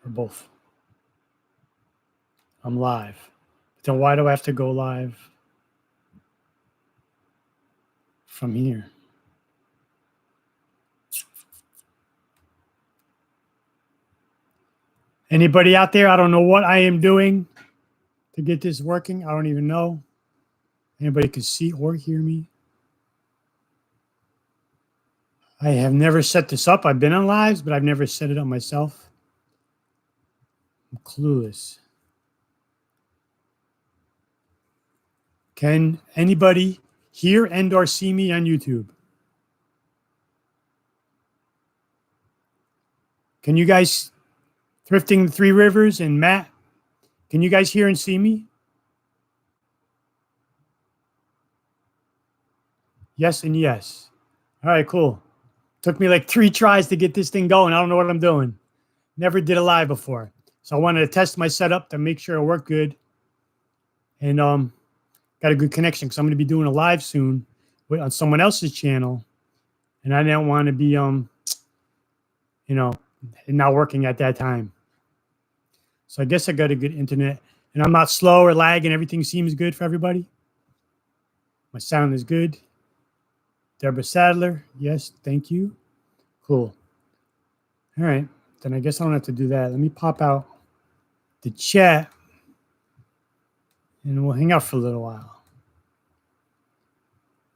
or both? I'm live. Then why do I have to go live from here? Anybody out there? I don't know what I am doing to get this working. I don't even know. Anybody can see or hear me? I have never set this up. I've been on lives, but I've never set it up myself. I'm clueless. Can anybody hear and or see me on YouTube? Can you guys, Thrifting the Three Rivers and Matt, can you guys hear and see me? Yes and yes. All right, cool. Took me like 3 tries to get this thing going. I don't know what I'm doing. Never did a live before. So I wanted to test my setup to make sure it worked good. And got a good connection because I'm going to be doing a live soon on someone else's channel. And I didn't want to be, not working at that time. So I guess I got a good internet. And I'm not slow or lagging. Everything seems good for everybody. My sound is good. Deborah Sadler. Yes, thank you. Cool. All right. Then I guess I don't have to do that. Let me pop out the chat. And we'll hang out for a little while.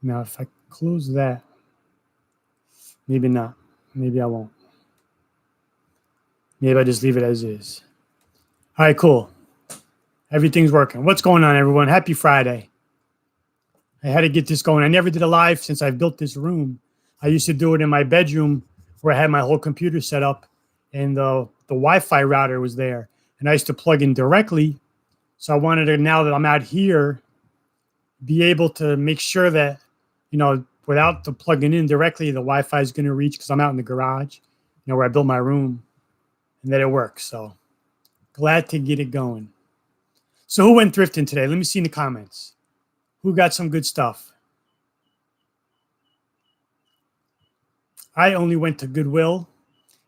Now, if I close that, maybe not. Maybe I won't. Maybe I just leave it as is. All right, cool. Everything's working. What's going on, everyone? Happy Friday. I had to get this going. I never did a live since I built this room. I used to do it in my bedroom where I had my whole computer set up and the Wi-Fi router was there. And I used to plug in directly. So I wanted to, now that I'm out here, be able to make sure that, without the plugging in directly, the Wi-Fi is going to reach because I'm out in the garage, where I built my room, and that it works. So glad to get it going. So who went thrifting today? Let me see in the comments. Who got some good stuff? I only went to Goodwill,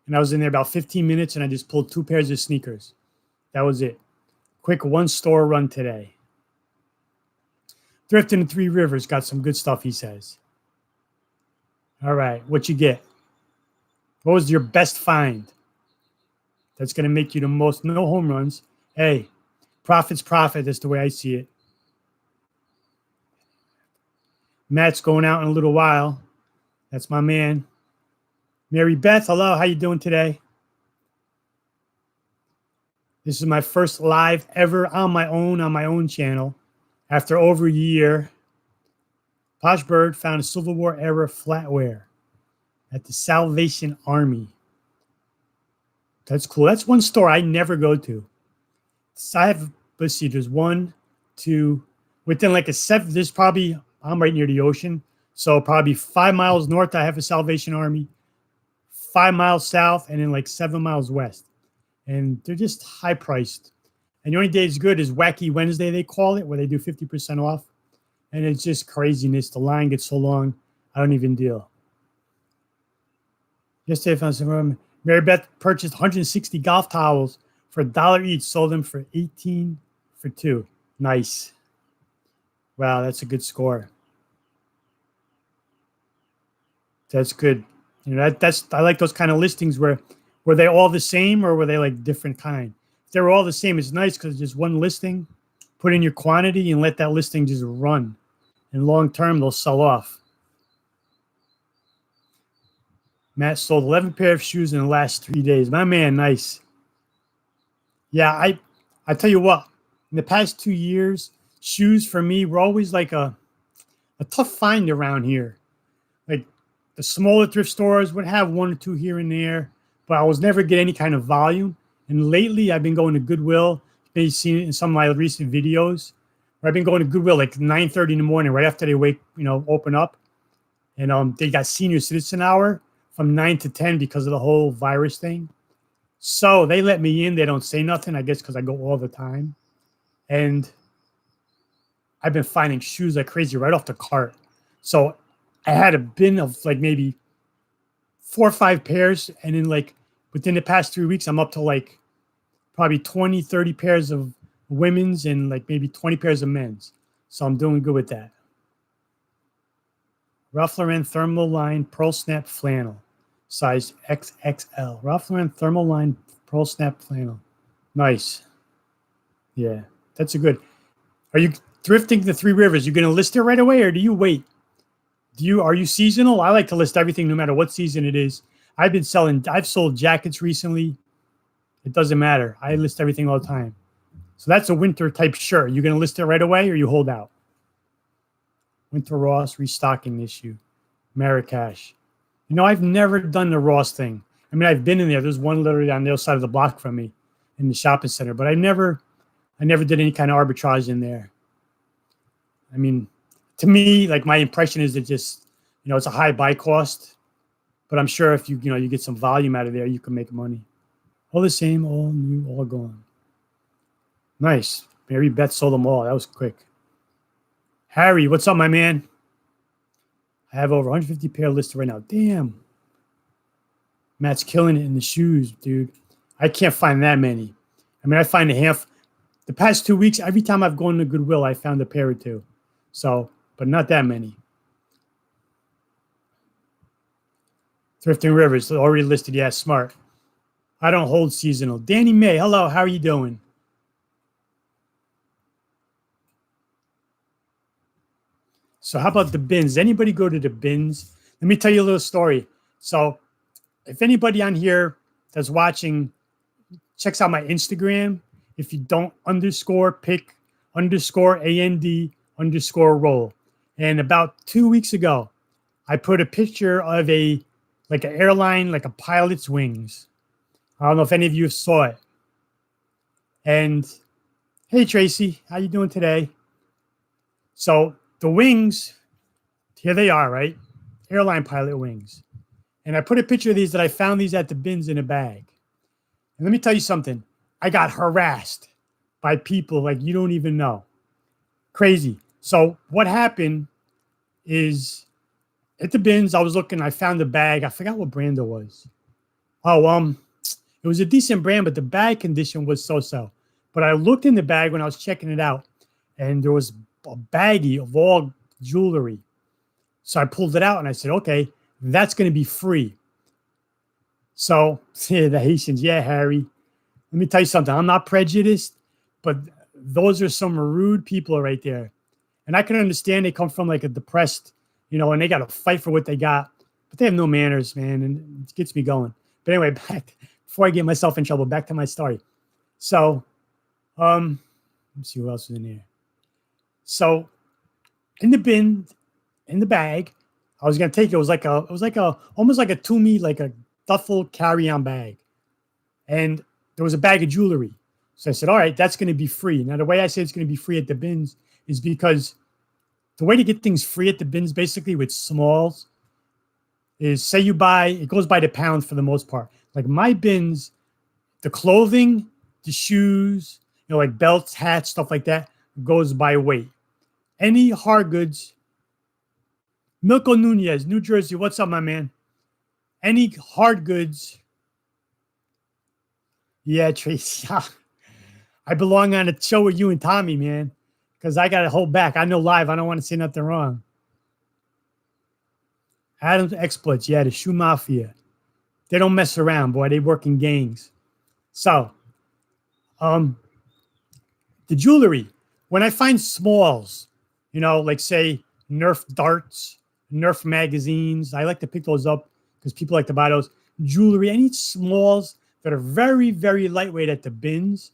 and I was in there about 15 minutes, and I just pulled 2 pairs of sneakers. That was it. Quick 1-store run today. Thrifting the Three Rivers got some good stuff, he says. All right, what you get? What was your best find? That's going to make you the most, no home runs. Hey, profit's profit. That's the way I see it. Matt's going out in a little while. That's my man. Mary Beth, hello. How you doing today? This is my first live ever on my own channel. After over a year, Posh Bird found a Civil War era flatware at the Salvation Army. That's cool. That's one store I never go to. So I have, let's see, there's 1, 2, within like a 7, there's probably, I'm right near the ocean. So probably 5 miles north, I have a Salvation Army, 5 miles south, and then like 7 miles west. And they're just high priced. And the only day it's good is Wacky Wednesday, they call it, where they do 50% off. And it's just craziness. The line gets so long, I don't even deal. Yesterday, I found some. Mary Beth purchased 160 golf towels for $1 each, sold them for $18 for 2. Nice. Wow, that's a good score. That's good. That's I like those kind of listings where were they all the same or were they like different kind? If they were all the same, it's nice because it's just one listing. Put in your quantity and let that listing just run. And long term, they'll sell off. Matt sold 11 pair of shoes in the last 3 days. My man, nice. Yeah, I tell you what, in the past 2 years, shoes for me were always like a tough find around here. Like the smaller thrift stores would have 1 or 2 here and there, but I was never get any kind of volume. And lately, I've been going to Goodwill. You've seen it in some of my recent videos. Where I've been going to Goodwill like 9:30 in the morning, right after they open up. And they got senior citizen hour from 9 to 10 because of the whole virus thing. So they let me in. They don't say nothing, I guess, because I go all the time. And I've been finding shoes like crazy right off the cart. So I had a bin of like maybe 4 or 5 pairs. And then like within the past 3 weeks, I'm up to like probably 20, 30 pairs of women's and like maybe 20 pairs of men's. So I'm doing good with that. Ralph Lauren Thermal Line Pearl Snap Flannel, size XXL. Ralph Lauren Thermal Line Pearl Snap Flannel. Nice. Yeah, that's a good. Are you thrifting the Three Rivers? You going to list it right away or do you wait? Are you seasonal? I like to list everything no matter what season it is. I've sold jackets recently. It doesn't matter. I list everything all the time. So that's a winter type shirt. You going to list it right away or you hold out? Winter Ross restocking issue. Marrakesh. You know, I've never done the Ross thing. I mean, I've been in there. There's one literally on the other side of the block from me in the shopping center, but I never did any kind of arbitrage in there. I mean, to me, like my impression is that just, you know, it's a high buy cost, but I'm sure if you get some volume out of there, you can make money. All the same, all new, all gone. Nice. Mary Beth sold them all. That was quick. Harry, what's up, my man? I have over 150 pair listed right now. Damn. Matt's killing it in the shoes, dude. I can't find that many. I mean, I find a half. The past 2 weeks, every time I've gone to Goodwill, I found a pair or two. So, but not that many. Thrifting Rivers, already listed. Yeah, smart. I don't hold seasonal. Danny May, hello. How are you doing? So how about the bins? Anybody go to the bins? Let me tell you a little story. So if anybody on here that's watching checks out my Instagram, if you don't _pick _AND_roll. And about 2 weeks ago, I put a picture of an airline, like a pilot's wings. I don't know if any of you saw it. And hey, Tracy, how you doing today? So the wings, here they are, right? Airline pilot wings. And I put a picture of these that I found these at the bins in a bag. And let me tell you something. I got harassed by people like you don't even know. Crazy. So what happened is at the bins, I was looking, I found a bag. I forgot what brand it was. It was a decent brand, but the bag condition was so-so. But I looked in the bag when I was checking it out, and there was a baggie of all jewelry. So I pulled it out and I said, okay, that's going to be free. So yeah, the Haitians, yeah, Harry. Let me tell you something. I'm not prejudiced, but those are some rude people right there. And I can understand they come from like a depressed, and they got to fight for what they got. But they have no manners, man, and it gets me going. But anyway, before I get myself in trouble, back to my story. So, let's see who else is in there. So, in the bin, in the bag, I was gonna take it. It was almost like a Tumi, like a duffel carry-on bag, and there was a bag of jewelry. So I said, all right, that's going to be free. Now, the way I say it's going to be free at the bins is because the way to get things free at the bins, basically with smalls, is say you buy, it goes by the pound for the most part. Like my bins, the clothing, the shoes, like belts, hats, stuff like that, goes by weight. Any hard goods, Milko Nunez, New Jersey, what's up, my man? Any hard goods, yeah, Tracy. I belong on a show with you and Tommy, man, because I got to hold back. I know live. I don't want to say nothing wrong. Adam's Exploits. Yeah, the shoe mafia. They don't mess around, boy. They work in gangs. So, the jewelry. When I find smalls, like say Nerf darts, Nerf magazines, I like to pick those up because people like to buy those. Jewelry, any smalls that are very, very lightweight at the bins,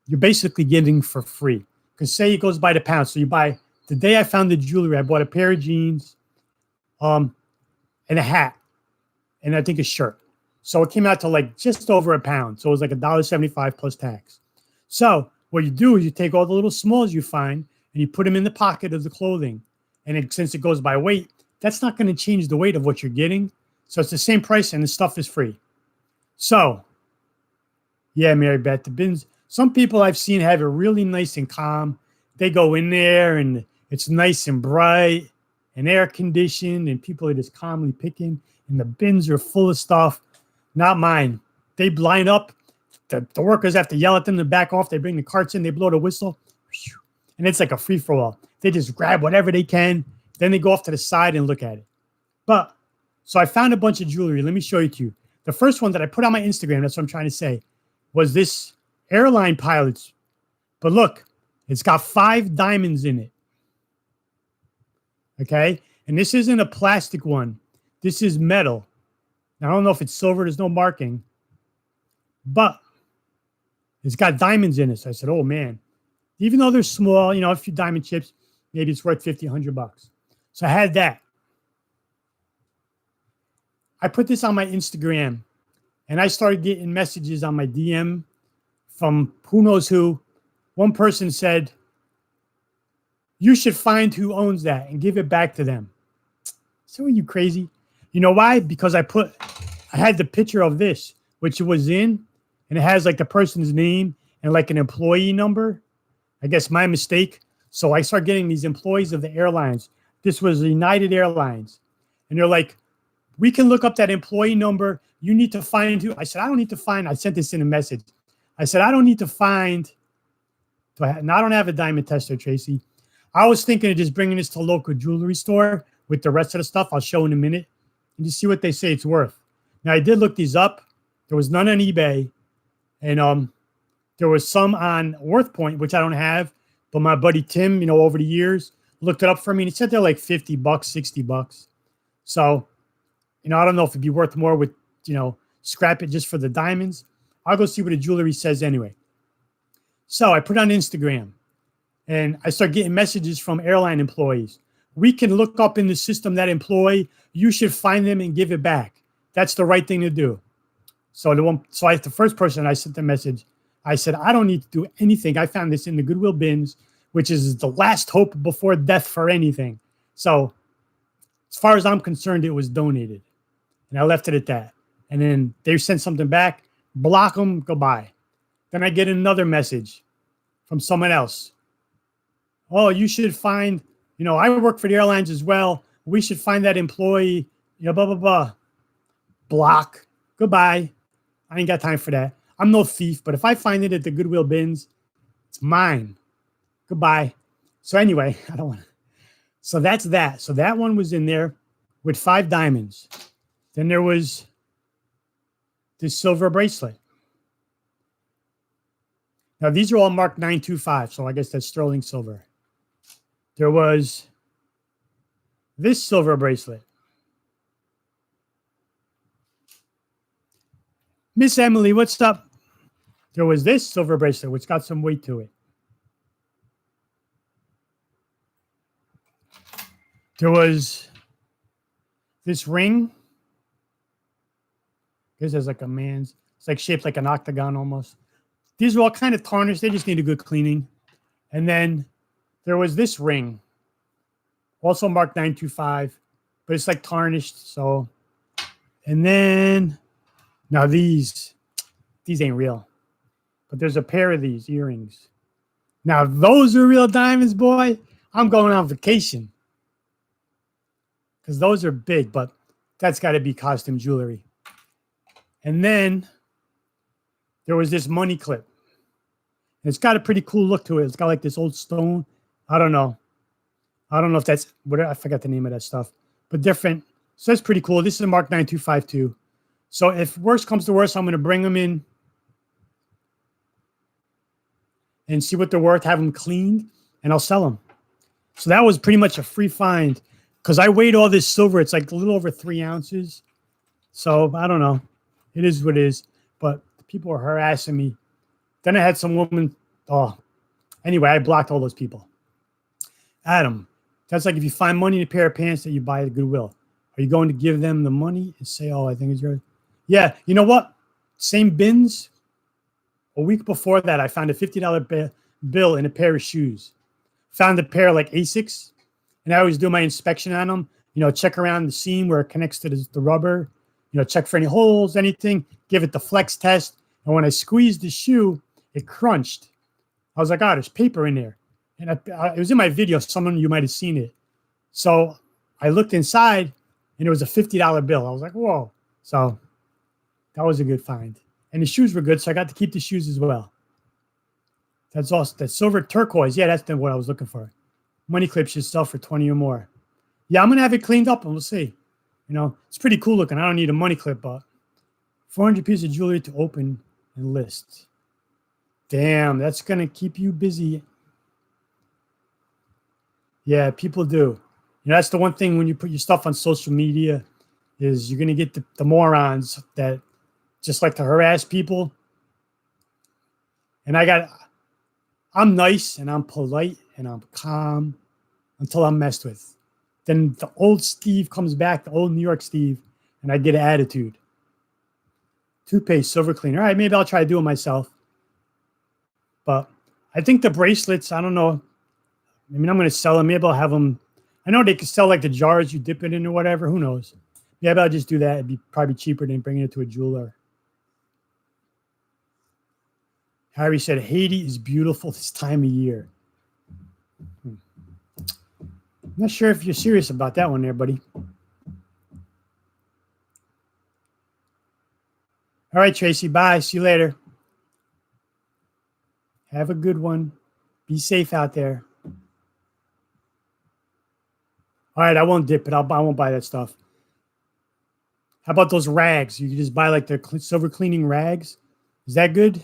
you're basically getting for free. Because say it goes by the pound. So you buy, the day I found the jewelry, I bought a pair of jeans, and a hat, and I think a shirt. So it came out to like just over £1. So it was like $1.75 plus tax. So what you do is you take all the little smalls you find and you put them in the pocket of the clothing. And since it goes by weight, that's not going to change the weight of what you're getting. So it's the same price and the stuff is free. So, yeah, Mary Beth, the bins, some people I've seen have it really nice and calm. They go in there and it's nice and bright and air conditioned and people are just calmly picking and the bins are full of stuff. Not mine. They line up. the workers have to yell at them to back off. They bring the carts in, they blow the whistle, and it's like a free-for-all. They just grab whatever they can, then they go off to the side and look at it. But, so I found a bunch of jewelry. Let me show it to you. The first one that I put on my Instagram, that's what I'm trying to say, was this airline pilot's. But look, it's got 5 diamonds in it. Okay? And this isn't a plastic one. This is metal. Now, I don't know if it's silver. There's no marking. But it's got diamonds in it. So I said, oh, man. Even though they're small, you know, a few diamond chips, maybe it's worth 50, 100 bucks. So I had that. I put this on my Instagram, and I started getting messages on my DM from who knows who. One person said, you should find who owns that and give it back to them. So are you crazy? You know why? Because I had the picture of this, which it was in, and it has like the person's name and like an employee number. I guess my mistake. So I start getting these employees of the airlines. This was United Airlines. And they're like, we can look up that employee number. You need to find who. I said, I don't need to find. I sent this in a message. I said, I don't need to find. Now, I don't have a diamond tester, Tracy. I was thinking of just bringing this to a local jewelry store with the rest of the stuff. I'll show in a minute and just see what they say it's worth. Now, I did look these up. There was none on eBay. And there was some on WorthPoint, which I don't have. But my buddy Tim, you know, over the years, looked it up for me. And he said they're like 50 bucks, 60 bucks. So, you know, I don't know if it'd be worth more with, you know, scrap it just for the diamonds. I'll go see what the jewelry says anyway. So I put on Instagram and I start getting messages from airline employees. We can look up in the system that employee. You should find them and give it back. That's the right thing to do. So the first person I sent the message, I said, I don't need to do anything. I found this in the Goodwill bins, which is the last hope before death for anything. So as far as I'm concerned, it was donated. And I left it at that. And then they sent something back, block them, goodbye. Then I get another message from someone else. Oh, you should find, you know, I work for the airlines as well. We should find that employee, you know, blah, blah, blah. Block. Goodbye. I ain't got time for that. I'm no thief, but if I find it at the Goodwill bins, it's mine. Goodbye. So anyway, I don't want to. So that's that. So that one was in there with 5 diamonds. Then there was this silver bracelet. Now, these are all marked 925, so I guess that's sterling silver. There was this silver bracelet. Miss Emily, what's up? There was this silver bracelet, which got some weight to it. There was this ring. This is like a man's. It's like shaped like an octagon almost. These are all kind of tarnished. They just need a good cleaning. And then there was this ring, also marked 925, but it's like tarnished. So, and then now these ain't real, but there's a pair of these earrings. Now those are real diamonds, boy. I'm going on vacation because those are big, but that's got to be costume jewelry. And then there was this money clip. It's got a pretty cool look to it. It's got like this old stone. I don't know if that's what, I forgot the name of that stuff, but different. So that's pretty cool. This is a Mark 9252. So if worst comes to worst, I'm going to bring them in and see what they're worth, have them cleaned, and I'll sell them. So that was pretty much a free find because I weighed all this silver. It's like a little over 3 ounces. So I don't know. It is what it is. But people were harassing me. Then I had some woman. Oh, anyway, I blocked all those people. Adam, that's like if you find money in a pair of pants that you buy at Goodwill. Are you going to give them the money and say, oh, I think it's yours? Yeah, you know what? Same bins. A week before that, I found a $50 bill in a pair of shoes. Found a pair like Asics, and I always do my inspection on them. You know, check around the seam where it connects to the rubber. You know, check for any holes, anything. Give it the flex test. And when I squeezed the shoe, it crunched. I was like, oh, there's paper in there. And it was in my video. Some of you might have seen it. So I looked inside, and it was a $50 bill. I was like, whoa. So that was a good find. And the shoes were good, so I got to keep the shoes as well. That's awesome. That silver turquoise. Yeah, that's what I was looking for. Money clip should sell for 20 or more. Yeah, I'm going to have it cleaned up and we'll see. You know, it's pretty cool looking. I don't need a money clip, but 400 pieces of jewelry to open and list. Damn, that's going to keep you busy. Yeah, people do. You know, that's the one thing when you put your stuff on social media is you're going to get the morons that just like to harass people. And I'm nice and I'm polite and I'm calm until I'm messed with. Then the old Steve comes back, the old New York Steve, and I get an attitude. Toothpaste, silver cleaner. All right, maybe I'll try to do it myself. But I think the bracelets, I don't know. I mean, I'm going to sell them. Maybe I'll have them. I know they can sell like the jars you dip it in or whatever. Who knows? Maybe I'll just do that. It'd be probably cheaper than bringing it to a jeweler. Harry said, Haiti is beautiful this time of year. I'm not sure if you're serious about that one there, buddy. All right, Tracy. Bye. See you later. Have a good one. Be safe out there. All right, I won't dip it. I won't buy that stuff. How about those rags? You can just buy like the silver cleaning rags. Is that good?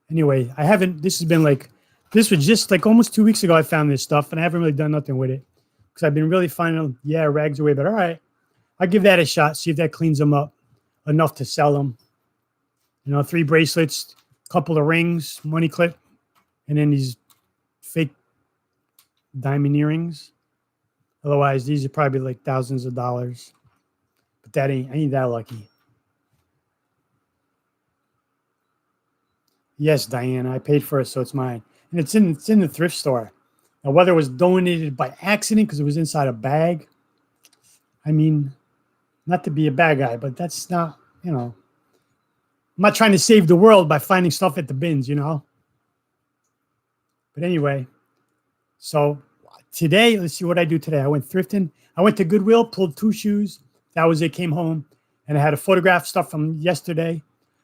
Anyway, I haven't. This was just like almost 2 weeks ago. I found this stuff, and I haven't really done nothing with it because I've been really finding, yeah, rags away. But all right, I'll give that a shot. See if that cleans them up enough to sell them. You know, 3 bracelets, couple of rings, money clip, and then these fake diamond earrings. Otherwise, these are probably like thousands of dollars. But I ain't that lucky. Yes, Diana, I paid for it, so it's mine. And it's in the thrift store. Now, whether it was donated by accident because it was inside a bag, I mean, not to be a bad guy, but that's not, you know, I'm not trying to save the world by finding stuff at the bins, you know. But anyway, so today, let's see what I do today. I went thrifting. I went to Goodwill, pulled 2 shoes. That was it, came home. And I had a photograph stuff from yesterday.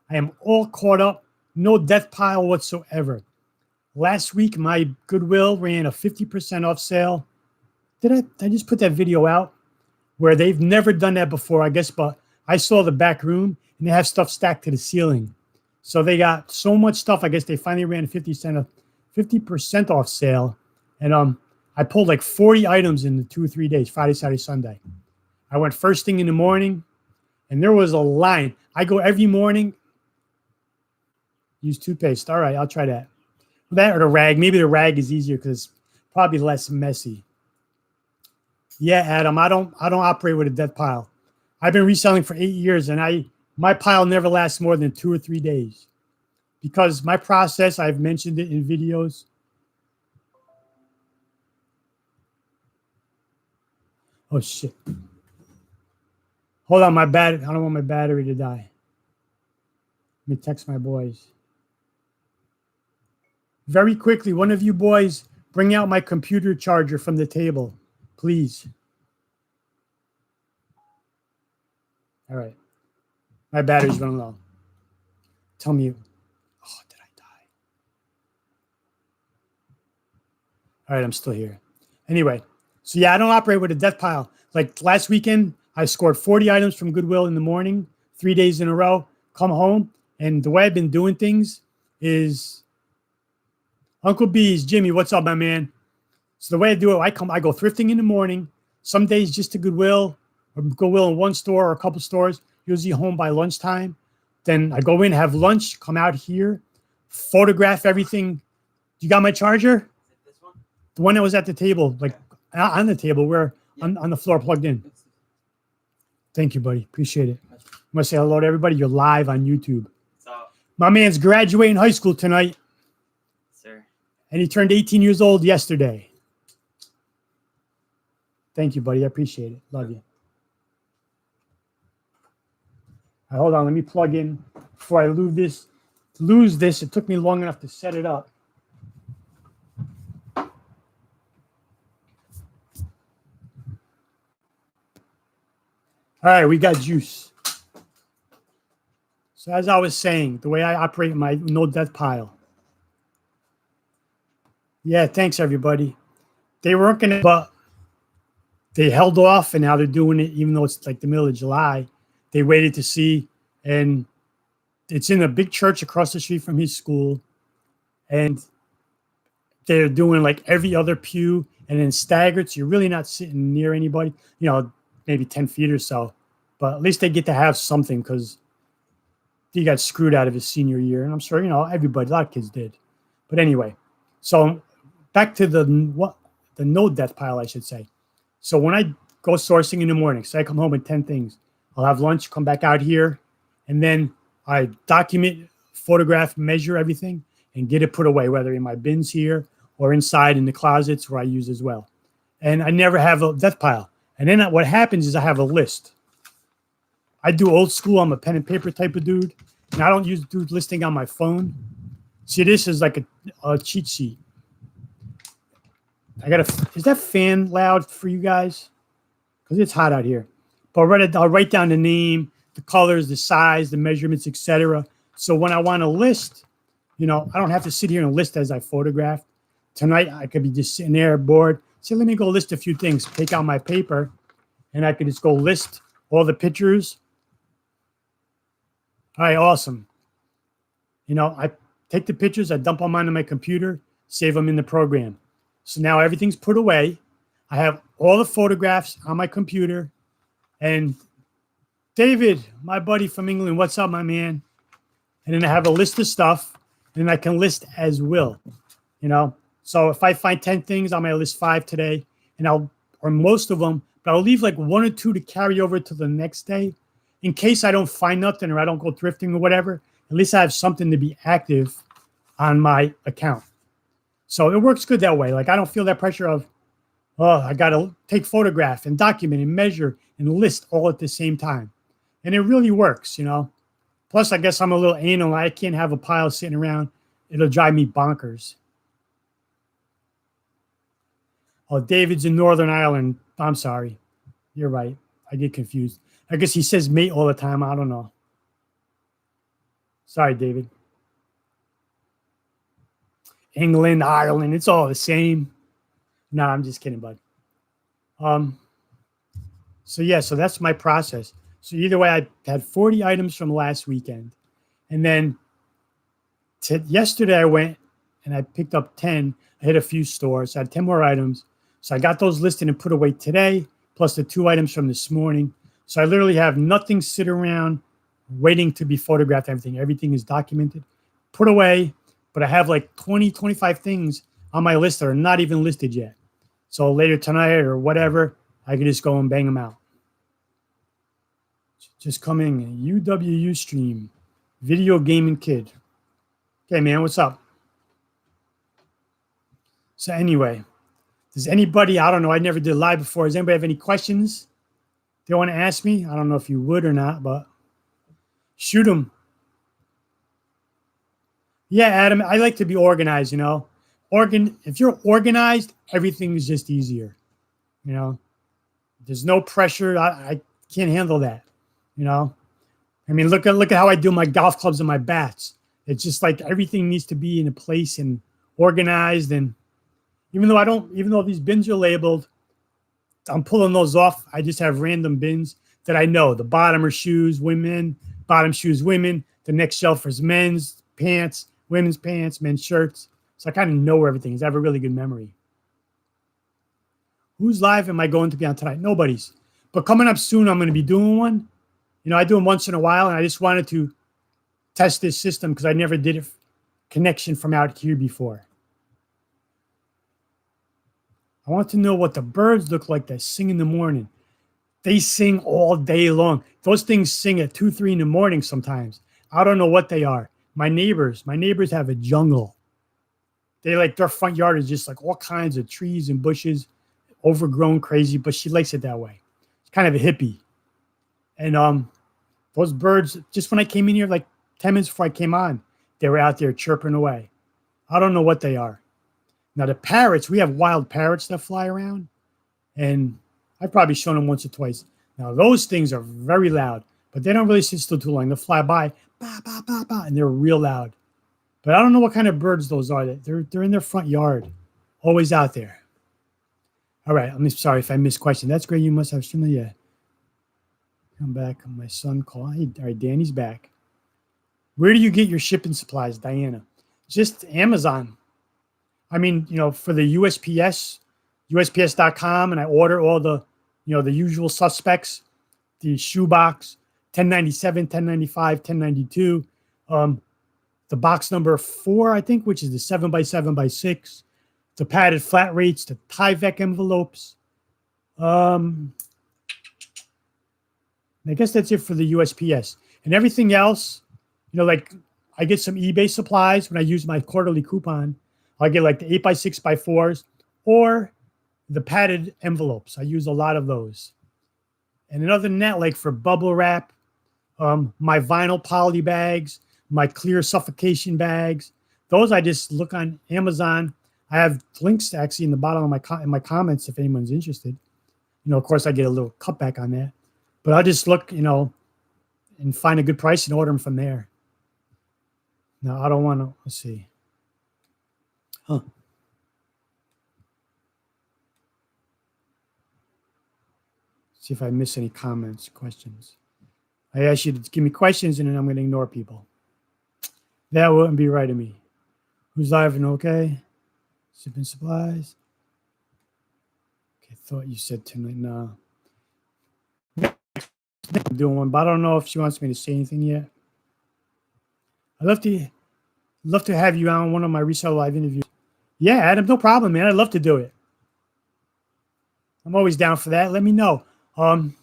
I am all caught up. No death pile whatsoever. Last week, my Goodwill ran a 50% off sale. Did I just put that video out where they've never done that before, I guess, but I saw the back room and they have stuff stacked to the ceiling. So they got so much stuff. I guess they finally ran a 50% off sale. And I pulled like 40 items in the 2 or 3 days, Friday, Saturday, Sunday. I went first thing in the morning and there was a line. I go every morning. Use toothpaste. All right, I'll try that. That or the rag. Maybe the rag is easier because it's probably less messy. Yeah, Adam, I don't operate with a death pile. I've been reselling for 8 years and my pile never lasts more than 2 or 3 days. Because my process, I've mentioned it in videos. Oh shit. Hold on, I don't want my battery to die. Let me text my boys. Very quickly, one of you boys bring out my computer charger from the table, please. All right. My battery's running low. Tell me. Oh, did I die? All right, I'm still here. Anyway, so yeah, I don't operate with a death pile. Like last weekend, I scored 40 items from Goodwill in the morning, 3 days in a row, come home. And the way I've been doing things is Uncle B's, Jimmy, what's up, my man? So the way I do it, I go thrifting in the morning, some days just to Goodwill, or Goodwill in one store or a couple stores, usually home by lunchtime. Then I go in, have lunch, come out here, photograph everything. You got my charger? This one? The one that was at the table, like on the table, where on the floor plugged in. Thank you, buddy. Appreciate it. I'm going to say hello to everybody. You're live on YouTube. My man's graduating high school tonight. Sir. And he turned 18 years old yesterday. Thank you, buddy. I appreciate it. Love you. All right, hold on. Let me plug in before I lose this. It took me long enough to set it up. All All right, we got juice. So as I was saying, the way I operate my no death pile. Yeah, thanks everybody. They weren't gonna, but they held off, and now they're doing it, even though it's like the middle of July. They waited to see, and it's in a big church across the street from his school, and they're doing like every other pew and then staggered, so you're really not sitting near anybody, maybe 10 feet or so. But at least they get to have something, because he got screwed out of his senior year. And I'm sure, everybody, a lot of kids did. But anyway, so back to the no death pile, I should say. So when I go sourcing in the morning, so I come home with 10 things, I'll have lunch, come back out here, and then I document, photograph, measure everything, and get it put away, whether in my bins here or inside in the closets where I use as well. And I never have a death pile. And then what happens is I have a list. I do old school. I'm a pen and paper type of dude. And I don't do listing on my phone. See, this is like a cheat sheet. Is that fan loud for you guys? Because it's hot out here. But I'll write down the name, the colors, the size, the measurements, etc. So when I want to list, I don't have to sit here and list as I photograph. Tonight, I could be just sitting there bored. So let me go list a few things. Take out my paper, and I could just go list all the pictures. All right, awesome. I take the pictures, I dump them onto my computer, save them in the program. So now everything's put away. I have all the photographs on my computer. And David, my buddy from England, what's up, my man? And then I have a list of stuff, and I can list as will, So if I find 10 things, I might list 5 today, or most of them, but I'll leave like 1 or 2 to carry over to the next day in case I don't find nothing or I don't go thrifting or whatever. At least I have something to be active on my account. So it works good that way. Like I don't feel that pressure of, I got to take photograph and document and measure and list all at the same time. And it really works, Plus, I guess I'm a little anal. I can't have a pile sitting around. It'll drive me bonkers. Oh, David's in Northern Ireland. I'm sorry. You're right. I get confused. I guess he says mate all the time. I don't know. Sorry, David. England, Ireland, it's all the same. No, I'm just kidding, bud. So that's my process. So either way, I had 40 items from last weekend. And then yesterday I went and I picked up 10. I hit a few stores. So I had 10 more items. So I got those listed and put away today, plus the 2 items from this morning. So I literally have nothing sit around waiting to be photographed. Everything is documented, put away. But I have like 20, 25 things on my list that are not even listed yet. So later tonight or whatever, I can just go and bang them out. Just coming, UWU stream, video gaming kid. Okay, man, what's up? So anyway, does anybody, I don't know, I never did live before. Does anybody have any questions they want to ask me? I don't know if you would or not, but shoot them. Yeah, Adam, I like to be organized, If you're organized, everything is just easier, There's no pressure. I can't handle that, Look at how I do my golf clubs and my bats. It's just like everything needs to be in a place and organized. And even though these bins are labeled, I'm pulling those off. I just have random bins that I know. The bottom are shoes, women, bottom shoes, women. The next shelf is men's pants, women's pants, men's shirts. So I kind of know where everything is. I have a really good memory. Who's live am I going to be on tonight? Nobody's. But coming up soon, I'm going to be doing one. I do them once in a while, and I just wanted to test this system because I never did a connection from out here before. I want to know what the birds look like that sing in the morning. They sing all day long. Those things sing at 2, 3 in the morning sometimes. I don't know what they are. My neighbors have a jungle. Their front yard is just like all kinds of trees and bushes, overgrown, crazy, but she likes it that way. It's kind of a hippie. And those birds, just when I came in here, like 10 minutes before I came on, they were out there chirping away. I don't know what they are. Now, the parrots, we have wild parrots that fly around, and I've probably shown them once or twice. Now, those things are very loud, but they don't really sit still too long. They'll fly by, bah, bah, bah, bah, and they're real loud. But I don't know what kind of birds those are. They're in their front yard, always out there. All right, I'm sorry if I missed question. That's great. You must have seen. Yeah. Come back. My son called. Hey, all right, Danny's back. Where do you get your shipping supplies, Diana? Just Amazon. I mean, for the USPS, USPS.com, and I order all the, the usual suspects, the shoebox, 1097, 1095, 1092, the box number 4, I think, which is the 7x7x6, the padded flat rates, the Tyvek envelopes. I guess that's it for the USPS. And everything else, like I get some eBay supplies when I use my quarterly coupon. I'll get like the 8x6x4s or the padded envelopes. I use a lot of those. And other than that, like for bubble wrap, my vinyl poly bags, my clear suffocation bags, those I just look on Amazon. I have links actually in the bottom of my comments if anyone's interested. Of course, I get a little cutback on that. But I'll just look, and find a good price and order them from there. Now, I don't want to, let's see. See if I miss any comments, questions. I asked you to give me questions, and then I'm going to ignore people. That wouldn't be right of me. Who's live and okay? Shipping supplies. Okay, thought you said tonight. No. I'm doing one, but I don't know if she wants me to say anything yet. I'd love to have you on one of my Reseller Live interviews. Yeah, Adam, no problem, man. I'd love to do it. I'm always down for that. Let me know. I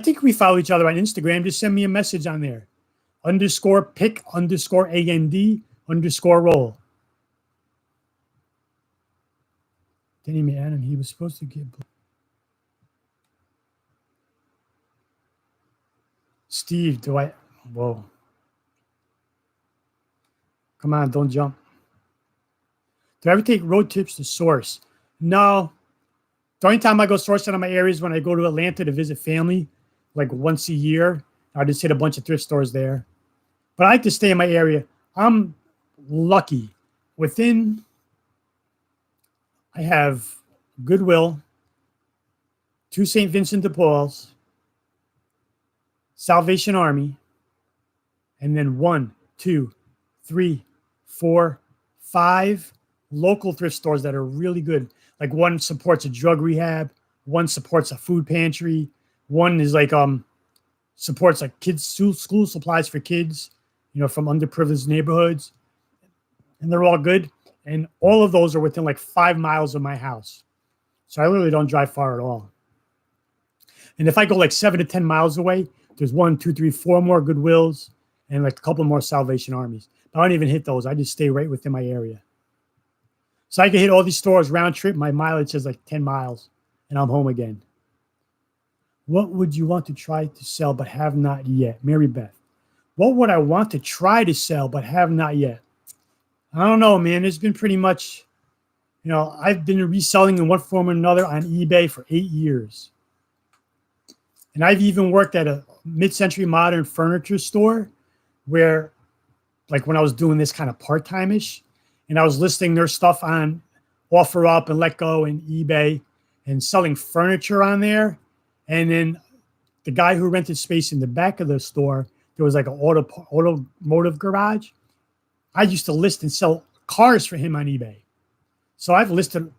think we follow each other on Instagram. Just send me a message on there. _pick_AND_roll. Danny me Adam, he was supposed to get. Steve, whoa. Come on, don't jump. Do I ever take road trips to source? No. The only time I go sourcing in my area is when I go to Atlanta to visit family, like once a year. I just hit a bunch of thrift stores there. But I like to stay in my area. I'm lucky. I have Goodwill, 2 St. Vincent de Paul's, Salvation Army, and then 1, 2, 3, 4, 5 local thrift stores that are really good. Like one supports a drug rehab, one supports a food pantry, one is like supports like kids school supplies for kids, from underprivileged neighborhoods. And they're all good. And all of those are within like 5 miles of my house. So I literally don't drive far at all. And if I go like 7 to 10 miles away, there's 1, 2, 3, 4 more Goodwills and like a couple more Salvation Armies. I don't even hit those. I just stay right within my area. So I can hit all these stores round trip. My mileage is like 10 miles and I'm home again. What would you want to try to sell but have not yet? Mary Beth. What would I want to try to sell but have not yet? I don't know, man. It's been pretty much, I've been reselling in one form or another on eBay for 8 years. And I've even worked at a mid-century modern furniture store where, like when I was doing this kind of part-time-ish, and I was listing their stuff on OfferUp and LetGo and eBay and selling furniture on there. And then the guy who rented space in the back of the store, there was like an automotive garage. I used to list and sell cars for him on eBay. So I've listed,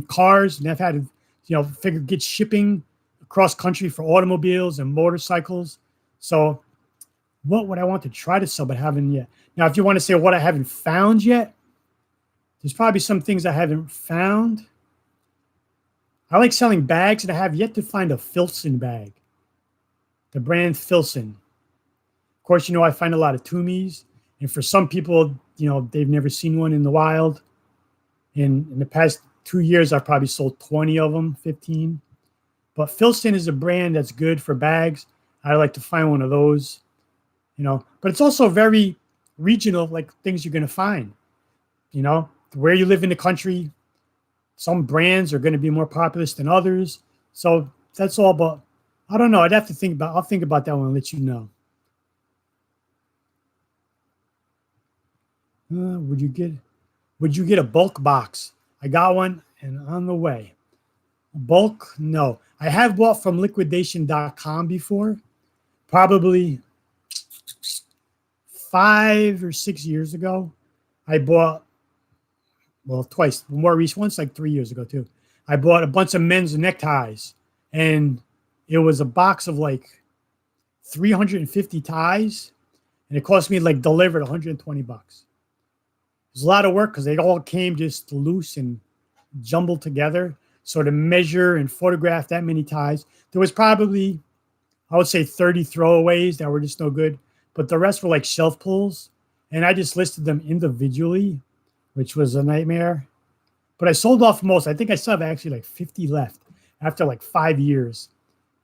cars, and I've had to, get shipping across country for automobiles and motorcycles. So what would I want to try to sell but haven't yet? Now, if you want to say what I haven't found yet, there's probably some things I haven't found. I like selling bags, and I have yet to find a Filson bag. The brand Filson. Of course, I find a lot of Toomies. And for some people, they've never seen one in the wild. And in the past 2 years, I've probably sold 20 of them, 15. But Filson is a brand that's good for bags. I like to find one of those, But it's also very regional, like things you're going to find. Where you live in the country, some brands are going to be more populous than others. So that's all. But I don't know. I'd have to think about. I'll think about that one and let you know. Would you get a bulk box? I got one and on the way. Bulk? No. I have bought from liquidation.com before, probably 5 or 6 years ago. I bought, well, twice, more recent, once like 3 years ago too. I bought a bunch of men's neckties, and it was a box of like 350 ties, and it cost me like delivered $120. It was a lot of work because they all came just loose and jumbled together. So to measure and photograph that many ties, there was probably, I would say 30 throwaways that were just no good, but the rest were like shelf pulls. And I just listed them individually, which was a nightmare. But I sold off most. I think I still have actually like 50 left after like 5 years.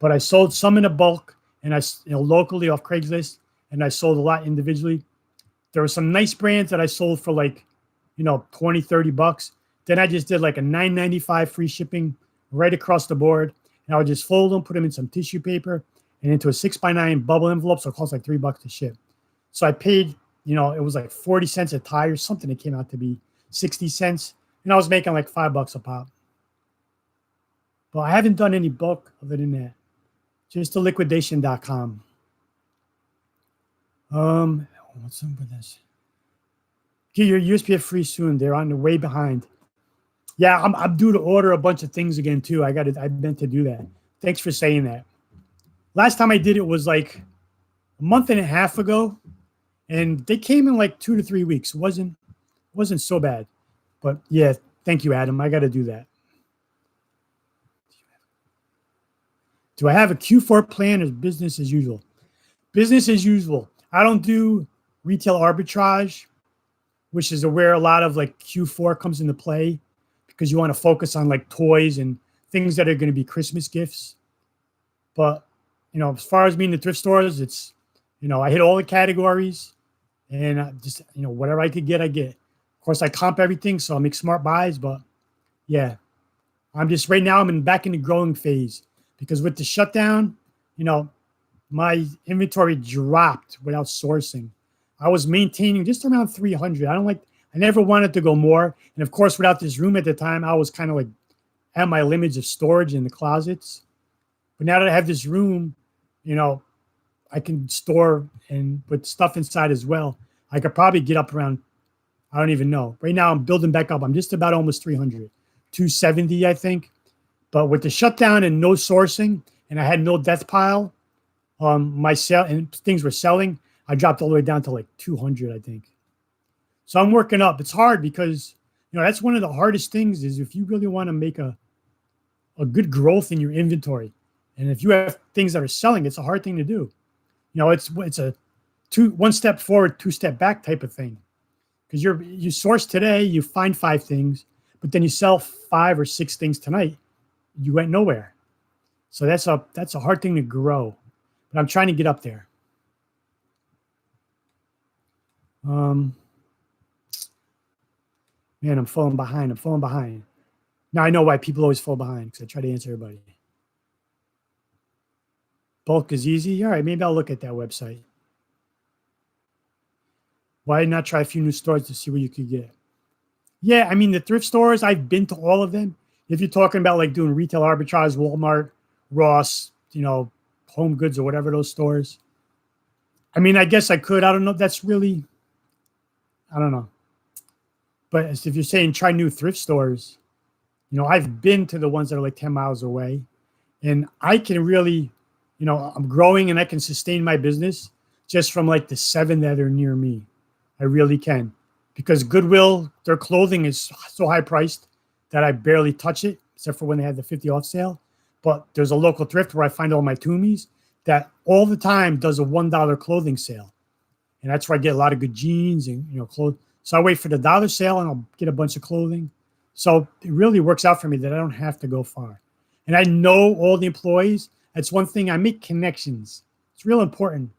But I sold some in a bulk, and locally off Craigslist, and I sold a lot individually. There were some nice brands that I sold for like, 20, $30. Then I just did like a $9.95 free shipping right across the board. And I would just fold them, put them in some tissue paper and into a 6x9 bubble envelope. So it cost like $3 to ship. So I paid, it was like 40 cents a tie or something. It came out to be 60 cents. And I was making like $5 a pop. But I haven't done any bulk other than that. Just to liquidation.com. What's up with this? Get your USPF free soon. They're on the way behind. Yeah, I'm due to order a bunch of things again too. I meant to do that. Thanks for saying that. Last time I did it was like a month and a half ago, and they came in like 2 to 3 weeks. It wasn't so bad. But yeah, thank you, Adam. I got to do that. Do I have a Q4 plan or business as usual? Business as usual. I don't do retail arbitrage, which is where a lot of like Q4 comes into play, because you want to focus on like toys and things that are going to be Christmas gifts. But, as far as me in the thrift stores, it's, I hit all the categories, and just, whatever I could get, I get. Of course, I comp everything, so I make smart buys. But yeah, right now I'm back in the growing phase, because with the shutdown, my inventory dropped without sourcing. I was maintaining just around 300. I never wanted to go more. And of course, without this room at the time, I was kind of like at my limits of storage in the closets. But now that I have this room, I can store and put stuff inside as well. I could probably get up around, I don't even know. Right now, I'm building back up. I'm just about almost 300, 270, I think. But with the shutdown and no sourcing, and I had no death pile, my sale and things were selling, I dropped all the way down to like 200, I think. So I'm working up. It's hard because, that's one of the hardest things is if you really want to make a good growth in your inventory. And if you have things that are selling, it's a hard thing to do. It's a one step forward, 2 step back type of thing. Because you source today, you find 5 things, but then you sell 5 or 6 things tonight. You went nowhere. So that's a hard thing to grow. But I'm trying to get up there. Man, I'm falling behind. Now I know why people always fall behind, because I try to answer everybody. Bulk is easy. All right, maybe I'll look at that website. Why not try a few new stores to see what you could get? Yeah, I mean, the thrift stores, I've been to all of them. If you're talking about like doing retail arbitrage, Walmart, Ross, Home Goods or whatever those stores. I mean, I guess I could. I don't know. That's really, I don't know. But if you're saying try new thrift stores, I've been to the ones that are like 10 miles away, and I can really, I'm growing and I can sustain my business just from like the 7 that are near me. I really can, because Goodwill, their clothing is so high priced that I barely touch it, except for when they had the 50 off sale. But there's a local thrift where I find all my Toomies that all the time does a $1 clothing sale. And that's where I get a lot of good jeans and, clothes. So I wait for the dollar sale and I'll get a bunch of clothing. So it really works out for me that I don't have to go far. And I know all the employees. That's one thing. I make connections. It's real important.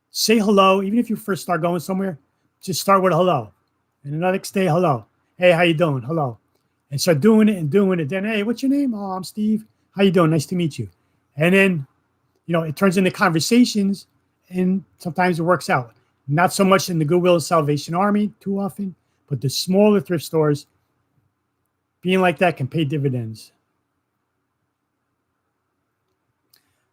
Say hello. Even if you first start going somewhere, just start with a hello. And the next day, hello. Hey, how you doing? Hello. And start doing it. Then, hey, what's your name? Oh, I'm Steve. How you doing? Nice to meet you. And then, it turns into conversations, and sometimes it works out. Not so much in the Goodwill and Salvation Army too often, but the smaller thrift stores, being like that can pay dividends.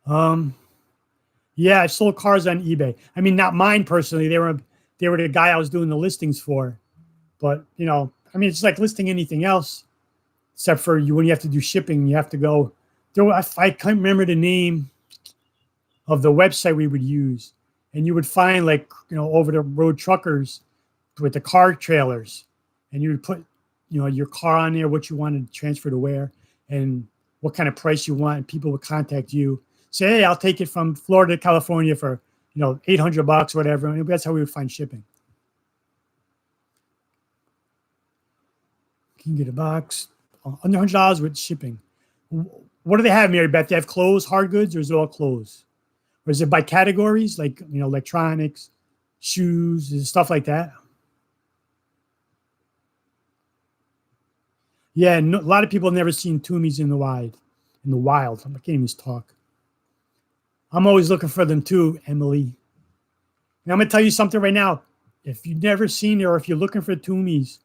Yeah, I sold cars on eBay. I mean, not mine personally. They were the guy I was doing the listings for. But, it's like listing anything else, except for when you have to do shipping, you have to go. I can't remember the name of the website we would use. And you would find over the road truckers with the car trailers. And you would put, your car on there, what you wanted to transfer to where, and what kind of price you want. And people would contact you. Say, hey, I'll take it from Florida to California for, $800, whatever. And that's how we would find shipping. Can you get a box under $100 with shipping? What do they have, Mary Beth? They have clothes, hard goods, or is it all clothes? Or is it by categories, like, electronics, shoes, and stuff like that? Yeah, a lot of people have never seen Toomies in the wild. I can't even talk. I'm always looking for them too, Emily. And I'm going to tell you something right now. If you've never seen it, or if you're looking for Toomies,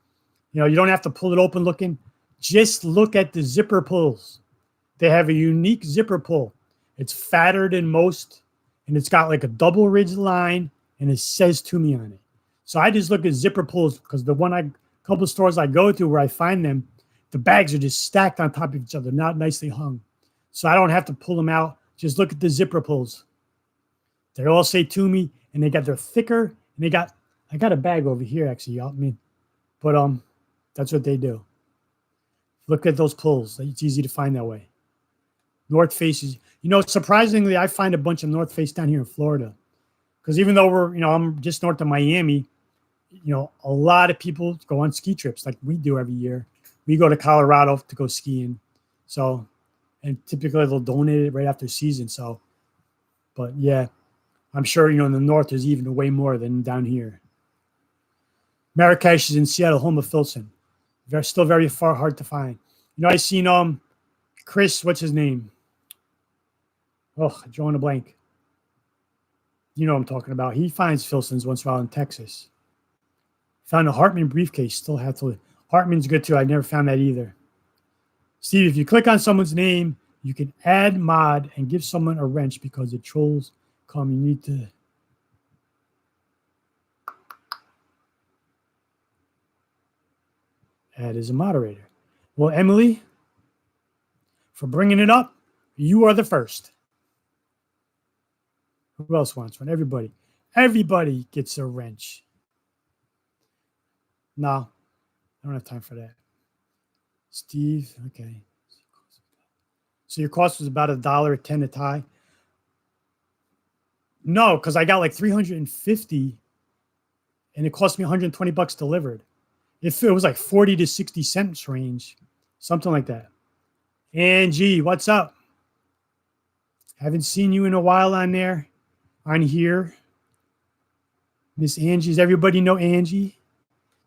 you don't have to pull it open looking. Just look at the zipper pulls. They have a unique zipper pull. It's fatter than most, and it's got like a double ridge line, and it says Toomey on it. So I just look at zipper pulls because couple of stores I go to where I find them, the bags are just stacked on top of each other, not nicely hung. So I don't have to pull them out. Just look at the zipper pulls. They all say Toomey, and they're thicker, and I got a bag over here actually, but that's what they do. Look at those pulls. It's easy to find that way. North Face is, surprisingly, I find a bunch of North Face down here in Florida. Because even though I'm just north of Miami, a lot of people go on ski trips like we do every year. We go to Colorado to go skiing. So, and typically they'll donate it right after season. So, but yeah, I'm sure, in the north there's even way more than down here. Marrakesh is in Seattle, home of Filson. They're still very hard to find. I seen Chris, what's his name? Oh, drawing a blank. You know what I'm talking about. He finds Filsons once in a while in Texas. Found a Hartman briefcase. Still have to. Hartman's good too. I never found that either. Steve, if you click on someone's name, you can add mod and give someone a wrench because the trolls come. You need to. Add as a moderator. Well, Emily, for bringing it up, you are the first. Who else wants one? Everybody. Everybody gets a wrench. No, I don't have time for that. Steve, okay. So your cost was about $1.10 a tie? No, because I got like 350 and it cost me $120 delivered. If it was like 40 to 60 cents range, something like that. Angie, what's up? Haven't seen you in a while on here. Miss Angie, does everybody know Angie?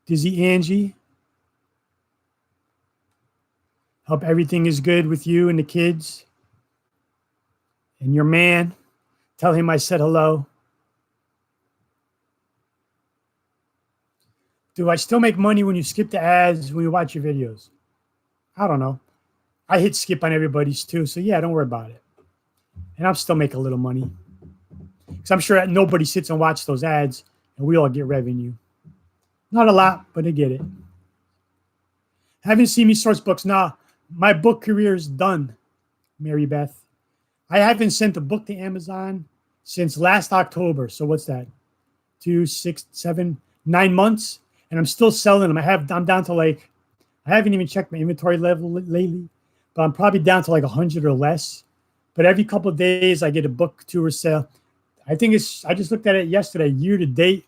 Dizzy Angie? Hope everything is good with you and the kids. And your man, tell him I said hello. Do I still make money when you skip the ads when you watch your videos? I don't know. I hit skip on everybody's too. So yeah, don't worry about it. And I'm still making a little money. Because I'm sure that nobody sits and watches those ads and we all get revenue. Not a lot, but I get it. Haven't seen me source books. Nah, my book career is done, Mary Beth. I haven't sent a book to Amazon since last October. So what's that? 2, 6, 7, 9 months. And I'm still selling them. I'm down to I haven't even checked my inventory level lately, but I'm probably down to 100 or less. But every couple of days I get a book tour sale. I just looked at it yesterday. Year to date,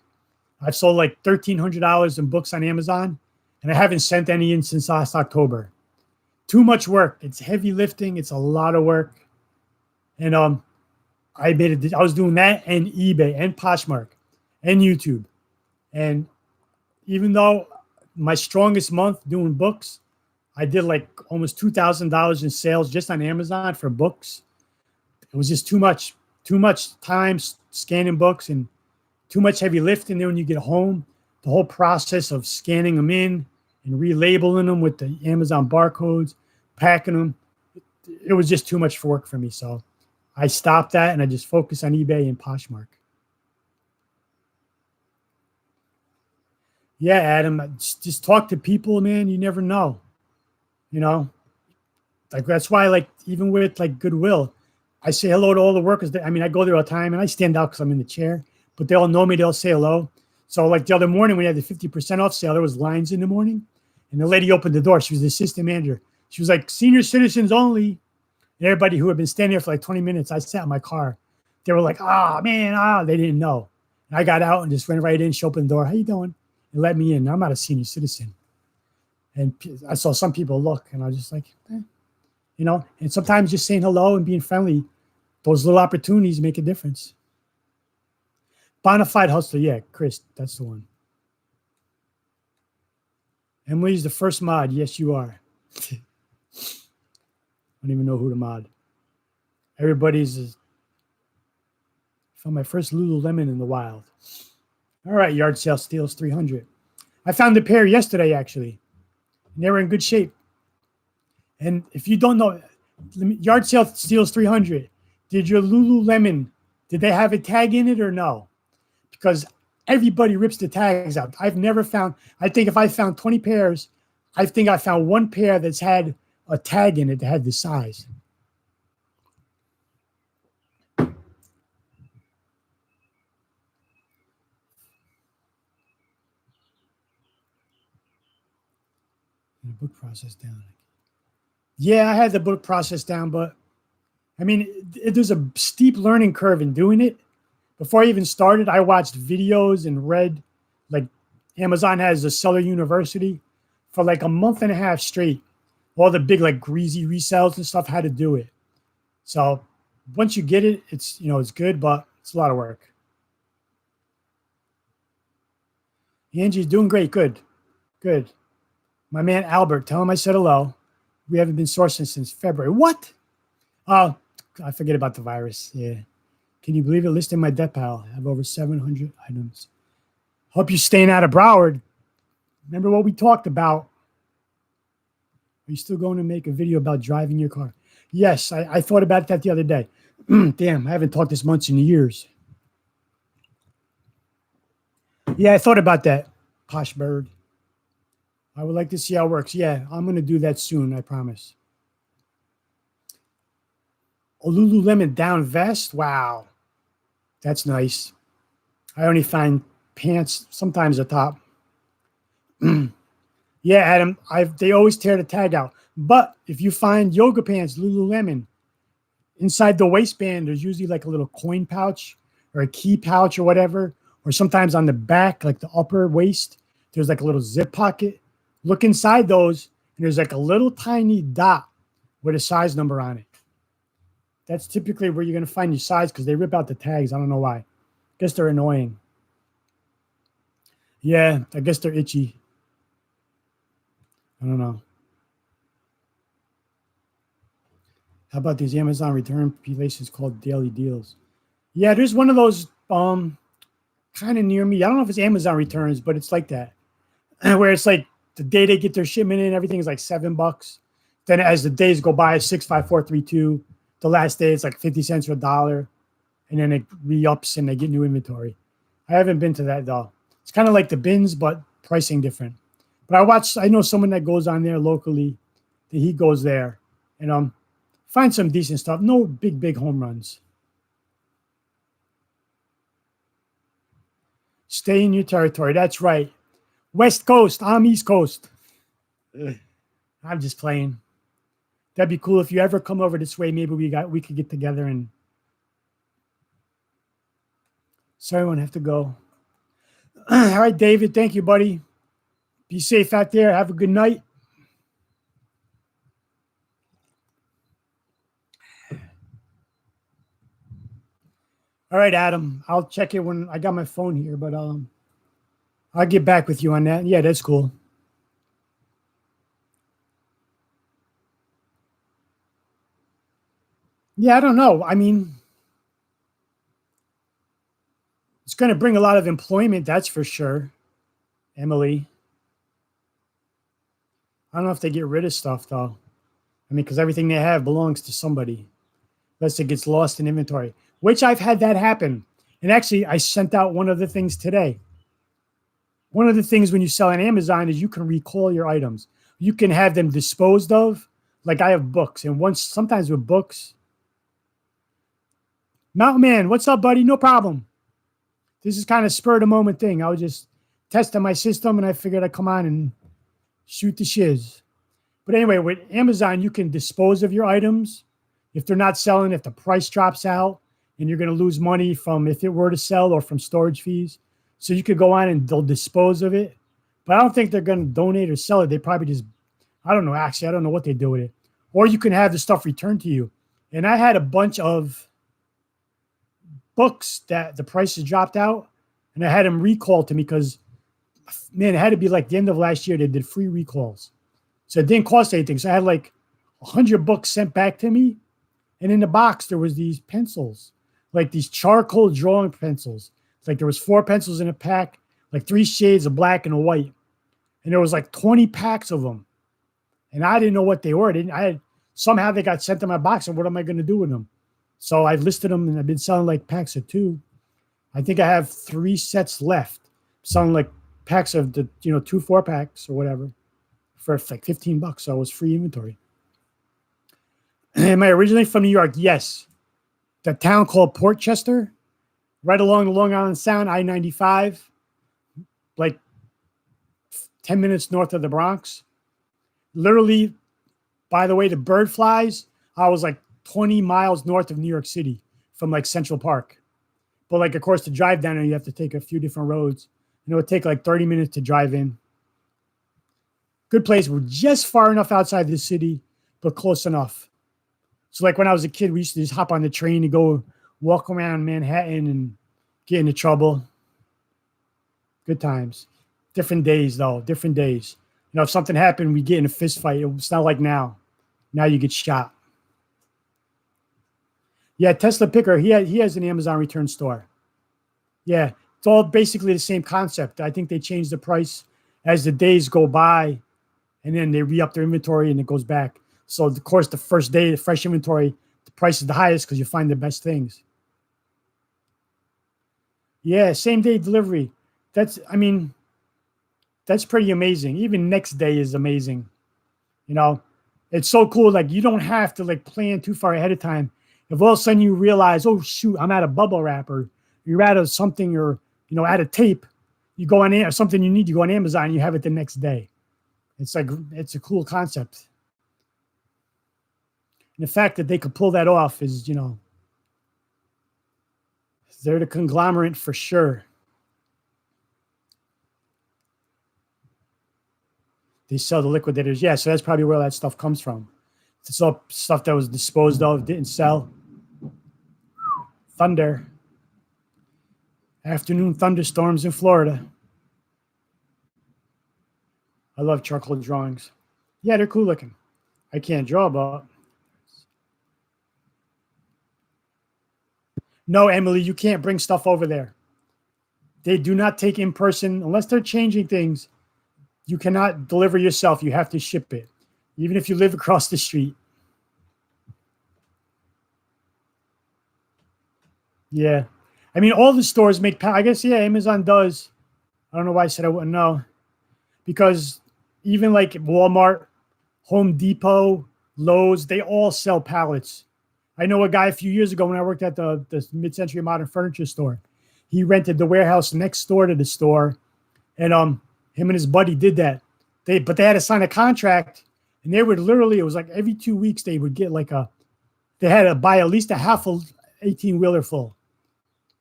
I've sold $1,300 in books on Amazon, and I haven't sent any in since last October. Too much work. It's heavy lifting. It's a lot of work. And I was doing that and eBay and Poshmark and YouTube. And even though my strongest month doing books, I did almost $2,000 in sales just on Amazon for books. it was just too much time scanning books and too much heavy lifting. Then when you get home, the whole process of scanning them in and relabeling them with the Amazon barcodes, packing them, it was just too much work for me. So I stopped that and I just focused on eBay and Poshmark. Yeah, Adam, just talk to people, man. You never know. You know, like that's why, like, even with like Goodwill, I say hello to all the workers. I mean, I go there all the time and I stand out because I'm in the chair, but they all know me. They'll say hello. So like the other morning when we had the 50% off sale, there was lines in the morning and the lady opened the door. She was the assistant manager. She was like, senior citizens only. And everybody who had been standing there for like 20 minutes, I sat in my car. They were like, they didn't know. And I got out and just went right in. She opened the door. How you doing? And let me in. I'm not a senior citizen. And I saw some people look and I was just like, you know, and sometimes just saying hello and being friendly, those little opportunities make a difference. Bonafide hustler. Yeah, Chris, that's the one. Emily's the first mod. Yes, you are. I don't even know who to mod. Everybody's found my first Lululemon in the wild. All right, yard sale steals 300. I found a pair yesterday, actually. And they were in good shape. And if you don't know, yard sale steals 300. Did your Lululemon, did they have a tag in it or no? Because everybody rips the tags out. I've never found, I think if I found 20 pairs, I think I found one pair that's had a tag in it that had the size. The book process down. Yeah, I had the book process down, but I mean, there's a steep learning curve in doing it. Before I even started, I watched videos and read, like Amazon has a seller university for like a month and a half straight. All the big like greasy resells and stuff, how to do it. So once you get it, it's, you know, it's good, but it's a lot of work. Angie's doing great. Good. Good. My man Albert, tell him I said hello. We haven't been sourcing since February. What? Oh, I forget about the virus. Yeah. Can you believe it? Listing my debt pile. I have over 700 items. Hope you're staying out of Broward. Remember what we talked about? Are you still going to make a video about driving your car? Yes, I thought about that the other day. Damn, I haven't talked this much in years. Yeah, I thought about that, Posh Bird. I would like to see how it works. Yeah, I'm going to do that soon, I promise. A Lululemon down vest? Wow. That's nice. I only find pants, sometimes a top. Yeah, Adam, they always tear the tag out. But if you find yoga pants, Lululemon, inside the waistband, there's usually like a little coin pouch or a key pouch or whatever. Or sometimes on the back, like the upper waist, there's like a little zip pocket. Look inside those, and there's like a little tiny dot with a size number on it. That's typically where you're going to find your size because they rip out the tags. I don't know why. I guess they're annoying. Yeah, I guess they're itchy. I don't know. How about these Amazon return places called Daily Deals? Yeah, there's one of those kind of near me. I don't know if it's Amazon returns, but it's like that. Where it's like the day they get their shipment in, everything is like $7. Then as the days go by, 6, 5, 4, 3, 2. The last day it's like 50 cents or $1. And then it re-ups and they get new inventory. I haven't been to that though. It's kind of like the bins, but pricing different. But I know someone that goes on there locally, that he goes there and find some decent stuff. No big home runs. Stay in your territory. That's right. West Coast. I'm East Coast. I'm just playing. That'd be cool if you ever come over this way. Maybe we could get together and. Sorry, I won't have to go. All right, David. Thank you, buddy. Be safe out there. Have a good night. All right, Adam. I'll check it when I got my phone here, but I'll get back with you on that. Yeah, that's cool. Yeah, I don't know. I mean, it's going to bring a lot of employment, that's for sure, Emily. I don't know if they get rid of stuff though. I mean, because everything they have belongs to somebody, unless it gets lost in inventory, which I've had that happen. And actually, I sent out one of the things today. One of the things when you sell on Amazon is you can recall your items. You can have them disposed of. Like I have books, and once sometimes with books, Mountain Man, what's up, buddy? No problem. This is kind of spur of the moment thing. I was just testing my system, and I figured I'd come on and shoot the shiz. But anyway, with Amazon, you can dispose of your items if they're not selling, if the price drops out, and you're going to lose money from if it were to sell or from storage fees. So you could go on and they'll dispose of it. But I don't think they're going to donate or sell it. They probably just, I don't know, actually, I don't know what they do with it. Or you can have the stuff returned to you. And I had a bunch of books that the prices dropped out, and I had them recalled to me because, man, it had to be like the end of last year. They did free recalls. So it didn't cost anything. So I had like 100 books sent back to me. And in the box, there was these pencils, like these charcoal drawing pencils. It's like there was 4 pencils in a pack, like 3 shades of black and a white. And there was like 20 packs of them. And I didn't know what they were. Somehow they got sent to my box. And what am I going to do with them? So I listed them, and I've been selling like packs of 2. I think I have 3 sets left. Selling like packs of the 2 4-packs or whatever for like $15. So it was free inventory. Am I originally from New York? Yes. The town called Port Chester, right along the Long Island Sound, I-95, like 10 minutes north of the Bronx. Literally, by the way, the bird flies, I was like 20 miles north of New York City from like Central Park. But like, of course, to drive down there, you have to take a few different roads. And it would take like 30 minutes to drive in. Good place. We're just far enough outside the city, but close enough. So like when I was a kid, we used to just hop on the train and go walk around Manhattan and get into trouble. Good times. Different days, though. Different days. If something happened, we get in a fist fight. It's not like now. Now you get shot. Yeah, Tesla Picker, he has an Amazon return store. Yeah, it's all basically the same concept. I think they change the price as the days go by, and then they re-up their inventory and it goes back. So, of course, the first day, the fresh inventory, the price is the highest because you find the best things. Yeah, same day delivery. That's pretty amazing. Even next day is amazing. It's so cool. Like you don't have to like plan too far ahead of time. If all of a sudden you realize, oh shoot, I'm out of bubble wrap, or you're out of something, or out of tape, you go on or something you need, you go on Amazon, and you have it the next day. It's a cool concept. And the fact that they could pull that off is, they're the conglomerate for sure. They sell the liquidators. Yeah, so that's probably where that stuff comes from. It's all stuff that was disposed of, didn't sell. Thunder. Afternoon thunderstorms in Florida. I love charcoal drawings. Yeah, they're cool looking. I can't draw, but no, Emily, you can't bring stuff over there. They do not take in person unless they're changing things. You cannot deliver yourself. You have to ship it, even if you live across the street. Yeah. I mean, all the stores make, I guess, yeah, Amazon does. I don't know why I said I wouldn't know. Because even like Walmart, Home Depot, Lowe's, they all sell pallets. I know a guy a few years ago when I worked at the mid-century modern furniture store. He rented the warehouse next door to the store. And him and his buddy did that. But they had to sign a contract. And they would literally, it was like every 2 weeks they would get they had to buy at least a half a 18-wheeler full.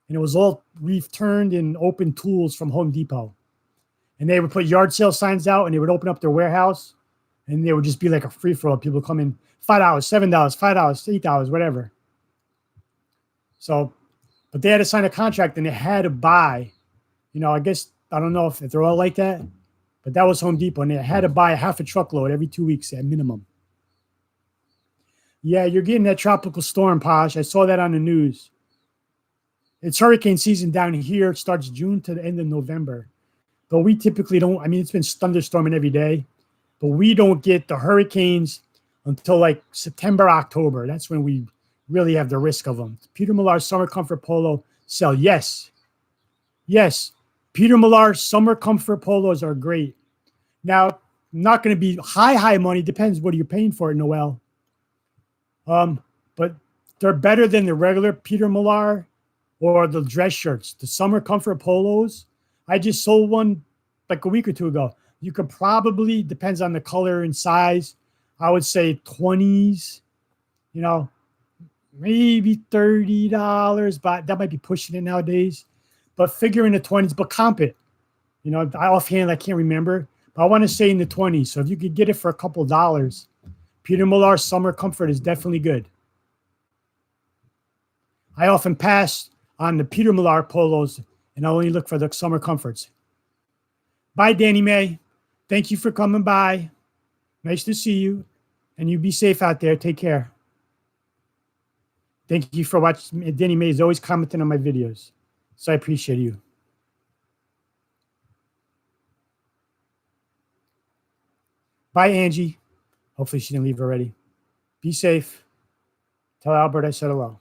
And it was all returned and open tools from Home Depot. And they would put yard sale signs out, and they would open up their warehouse, and there would just be like a free-for-all. People come in, $5, $7, $5, $8, whatever. So, but they had to sign a contract, and they had to buy, I guess, I don't know if they're all like that, but that was Home Depot, and they had to buy a half a truckload every 2 weeks at minimum. Yeah, you're getting that tropical storm, Posh. I saw that on the news. It's hurricane season down here. It starts June to the end of November. But we typically don't. I mean, it's been thunderstorming every day, but we don't get the hurricanes until like September, October. That's when we really have the risk of them. Peter Millar Summer Comfort Polo sell. Yes. Yes. Peter Millar Summer Comfort Polos are great. Now, not going to be high money. Depends what you're paying for it, Noel. But they're better than the regular Peter Millar or the dress shirts. The Summer Comfort Polos. I just sold one like a week or two ago. You could probably, depends on the color and size, I would say 20s, you know, maybe $30, but that might be pushing it nowadays. But figure in the 20s, but comp it. You know, offhand, I can't remember, but I want to say in the 20s. So if you could get it for a couple of dollars, Peter Millar Summer Comfort is definitely good. I often pass on the Peter Millar polos and I only look for the Summer Comforts. Bye, Danny Mae. Thank you for coming by. Nice to see you. And you be safe out there. Take care. Thank you for watching. Danny Mae is always commenting on my videos. So I appreciate you. Bye, Angie. Hopefully she didn't leave already. Be safe. Tell Albert I said hello.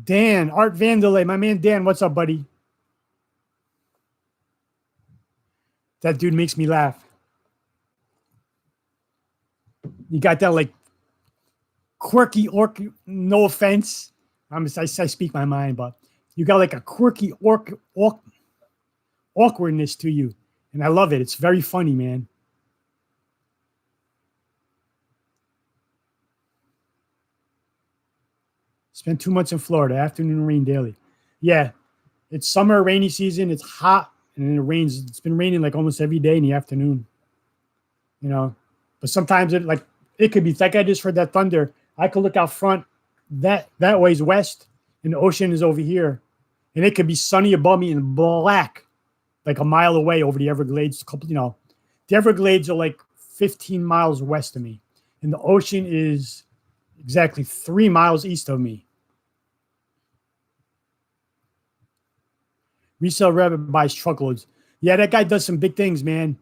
Dan, Art Vandelay. My man Dan, what's up, buddy? That dude makes me laugh. You got that like quirky no offense. I speak my mind, but you got like a quirky awkwardness to you. And I love it. It's very funny, man. Spent 2 months in Florida, afternoon rain daily. Yeah, it's summer, rainy season. It's hot, and then it rains. It's been raining like almost every day in the afternoon. You know, but sometimes it could be like I just heard that thunder. I could look out front. That way is west, and the ocean is over here, and it could be sunny above me and black, like a mile away over the Everglades. The Everglades are like 15 miles west of me, and the ocean is exactly 3 miles east of me. Resale Rabbit buys truckloads. Yeah, that guy does some big things, man.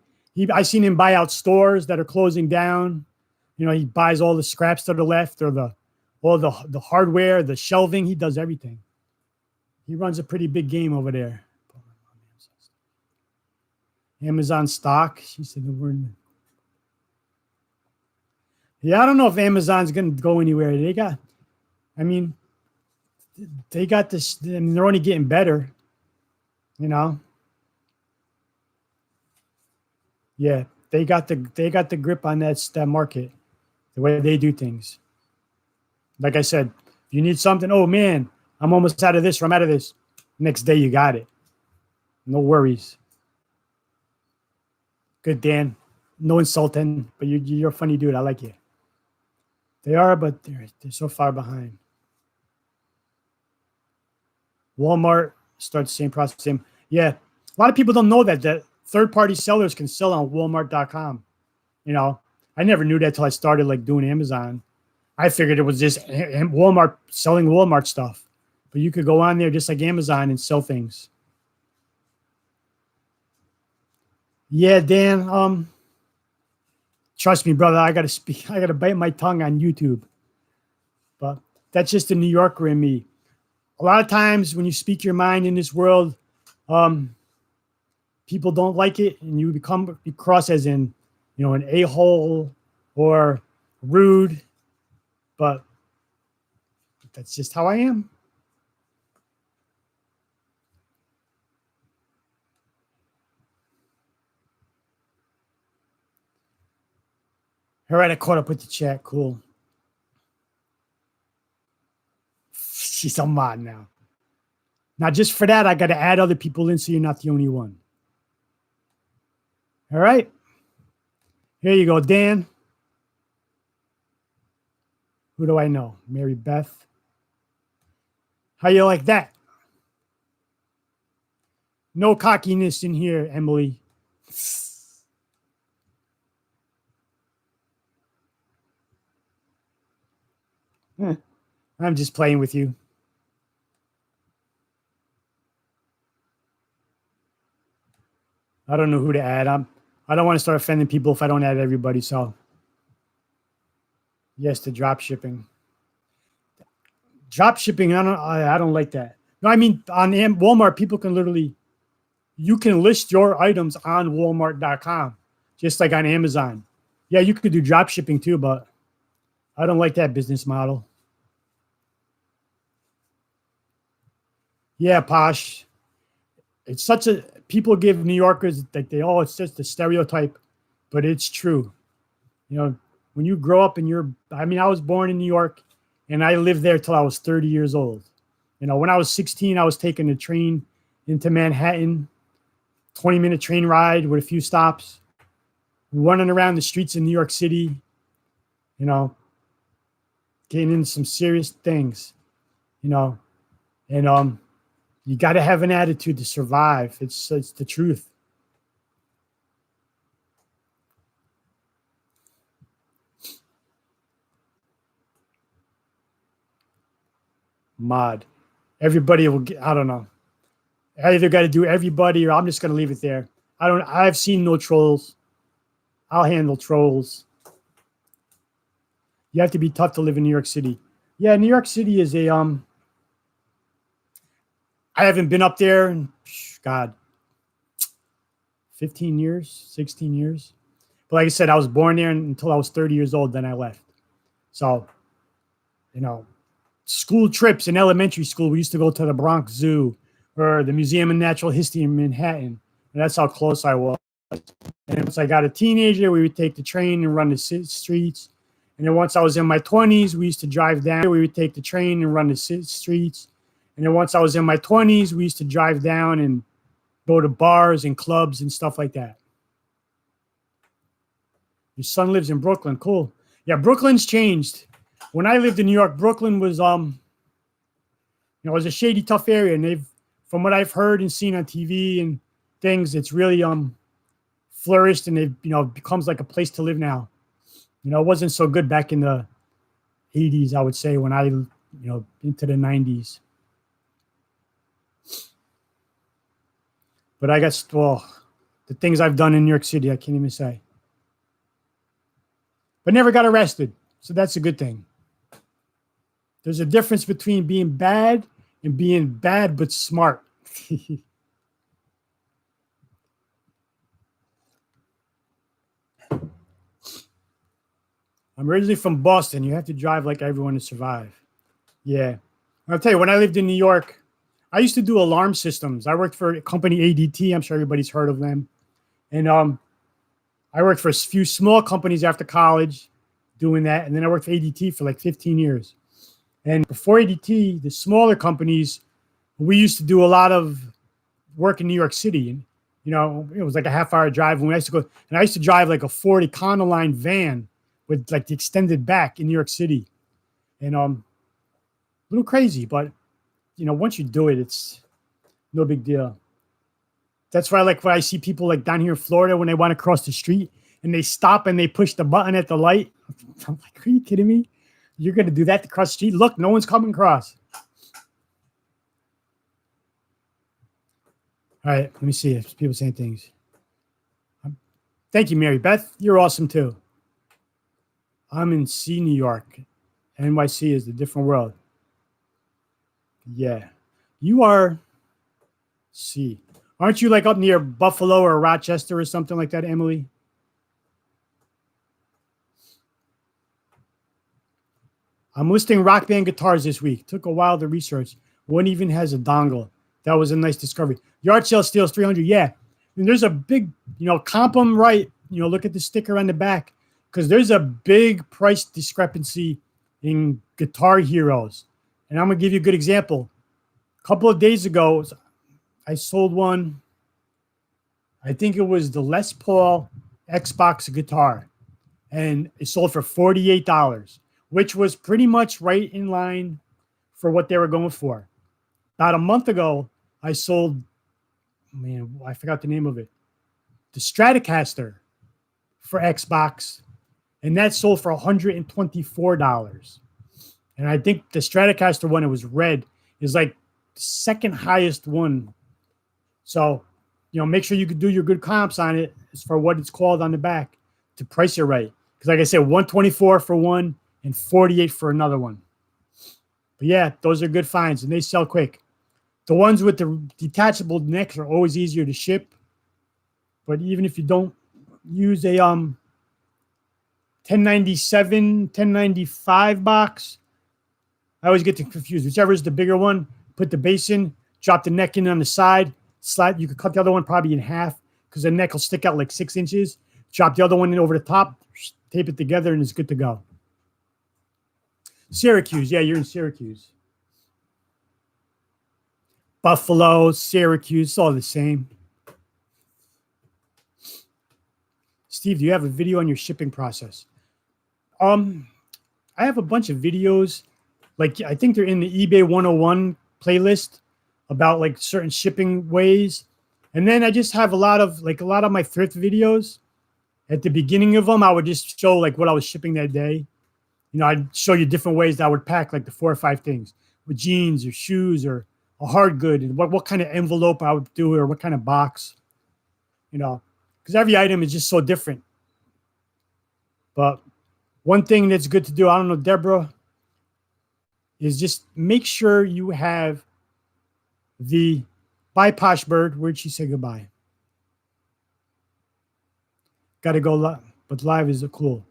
I seen him buy out stores that are closing down. You know, he buys all the scraps that are left or all the hardware, the shelving. He does everything. He runs a pretty big game over there. Amazon stock. She said the word. Yeah, I don't know if Amazon's going to go anywhere. They got this. I mean, they're only getting better. You know. Yeah, they got the grip on that market, the way they do things. Like I said, if you need something, oh man, I'm almost out of this or I'm out of this. Next day you got it. No worries. Good, Dan. No insulting, but you're a funny dude. I like you. They are, but they're so far behind. Walmart starts the same process. Yeah, a lot of people don't know that third-party sellers can sell on Walmart.com. You know, I never knew that till I started like doing Amazon. I figured it was just Walmart selling Walmart stuff, but you could go on there just like Amazon and sell things. Yeah, Dan. Trust me, brother. I gotta bite my tongue on YouTube. But that's just the New Yorker in me. A lot of times when you speak your mind in this world, people don't like it, and you cross as in, you know, an a-hole or rude. But that's just how I am. All right, I caught up with the chat. Cool. She's a mod now. Now, just for that, I got to add other people in so you're not the only one. All right. Here you go, Dan. Who do I know? Mary Beth. How you like that? No cockiness in here, Emily. I'm just playing with you. I don't know who to add. I don't want to start offending people if I don't add everybody. So yes, to drop shipping. Drop shipping. I don't like that. No, I mean on Walmart, people can literally you can list your items on Walmart.com, just like on Amazon. Yeah, you could do drop shipping too, but I don't like that business model. Yeah, Posh. It's such a people give New Yorkers like it's just a stereotype, but it's true. You know, when you grow up and I was born in New York and I lived there till I was 30 years old. You know, when I was 16, I was taking a train into Manhattan, 20-minute train ride with a few stops, running around the streets in New York City, you know, getting into some serious things, you know, and you got to have an attitude to survive. It's the truth. Mod. Everybody will get, I don't know. I either got to do everybody or I'm just going to leave it there. I've seen no trolls. I'll handle trolls. You have to be tough to live in New York City. Yeah, New York City is I haven't been up there in God 15 years, 16 years. But like I said, I was born there until I was 30 years old, then I left. So, you know, school trips in elementary school, we used to go to the Bronx Zoo or the Museum of Natural History in Manhattan. And that's how close I was. And once I got a teenager, we would take the train and run the streets. And then once I was in my 20s, we used to drive down. We would take the train and run the streets. And then once I was in my 20s, we used to drive down and go to bars and clubs and stuff like that. Your son lives in Brooklyn. Cool. Yeah, Brooklyn's changed. When I lived in New York, Brooklyn was it was a shady, tough area. And from what I've heard and seen on TV and things, it's really flourished and it becomes like a place to live now. You know, it wasn't so good back in the 80s, I would say, when into the 90s. But I guess, the things I've done in New York City, I can't even say. But never got arrested. So that's a good thing. There's a difference between being bad and being bad but smart. I'm originally from Boston. You have to drive like everyone to survive. Yeah. I'll tell you, when I lived in New York, I used to do alarm systems. I worked for a company ADT. I'm sure everybody's heard of them. And I worked for a few small companies after college doing that. And then I worked for ADT for like 15 years. And before ADT, the smaller companies, we used to do a lot of work in New York City. And, it was like a half-hour drive. And I used to drive like a Ford Econoline van with like the extended back in New York City. And a little crazy, but once you do it, it's no big deal. That's why like when I see people like down here in Florida when they want to cross the street and they stop and they push the button at the light. I'm like, are you kidding me? You're going to do that to cross the street? Look, no one's coming across. All right, let me see if people saying things. Thank you, Mary Beth. You're awesome too. I'm in New York. NYC is a different world. Yeah. You are C. Aren't you like up near Buffalo or Rochester or something like that, Emily? I'm listing Rock Band guitars this week. Took a while to research. One even has a dongle. That was a nice discovery. Yard sale steals 300. Yeah. And there's a big, comp them right. Look at the sticker on the back because there's a big price discrepancy in Guitar Heroes. And I'm going to give you a good example. A couple of days ago, I sold one. I think it was the Les Paul Xbox guitar. And it sold for $48, which was pretty much right in line for what they were going for. About a month ago, I sold, I forgot the name of it, the Stratocaster for Xbox, and that sold for $124. And I think the Stratocaster one, it was red, is like the second highest one. So, make sure you can do your good comps on it as for what it's called on the back to price it right. Because like I said, 124 for one and 48 for another one. But yeah, those are good finds and they sell quick. The ones with the detachable necks are always easier to ship. But even if you don't use a 1097, 1095 box, I always get confused. Whichever is the bigger one, put the base in, drop the neck in on the side, slide. You could cut the other one probably in half because the neck will stick out like 6 inches. Drop the other one in over the top, tape it together, and it's good to go. Syracuse. Yeah, you're in Syracuse. Buffalo, Syracuse, it's all the same. Steve, do you have a video on your shipping process? I have a bunch of videos. Like, I think they're in the eBay 101 playlist about like certain shipping ways. And then I just have a lot of my thrift videos. At the beginning of them, I would just show like what I was shipping that day. I'd show you different ways that I would pack like the 4 or 5 things with jeans or shoes or a hard good and what kind of envelope I would do or what kind of box, because every item is just so different. But one thing that's good to do, I don't know, Deborah, is just make sure you have the bye Posh Bird. Where'd she say goodbye? Got to go live, but live is cool.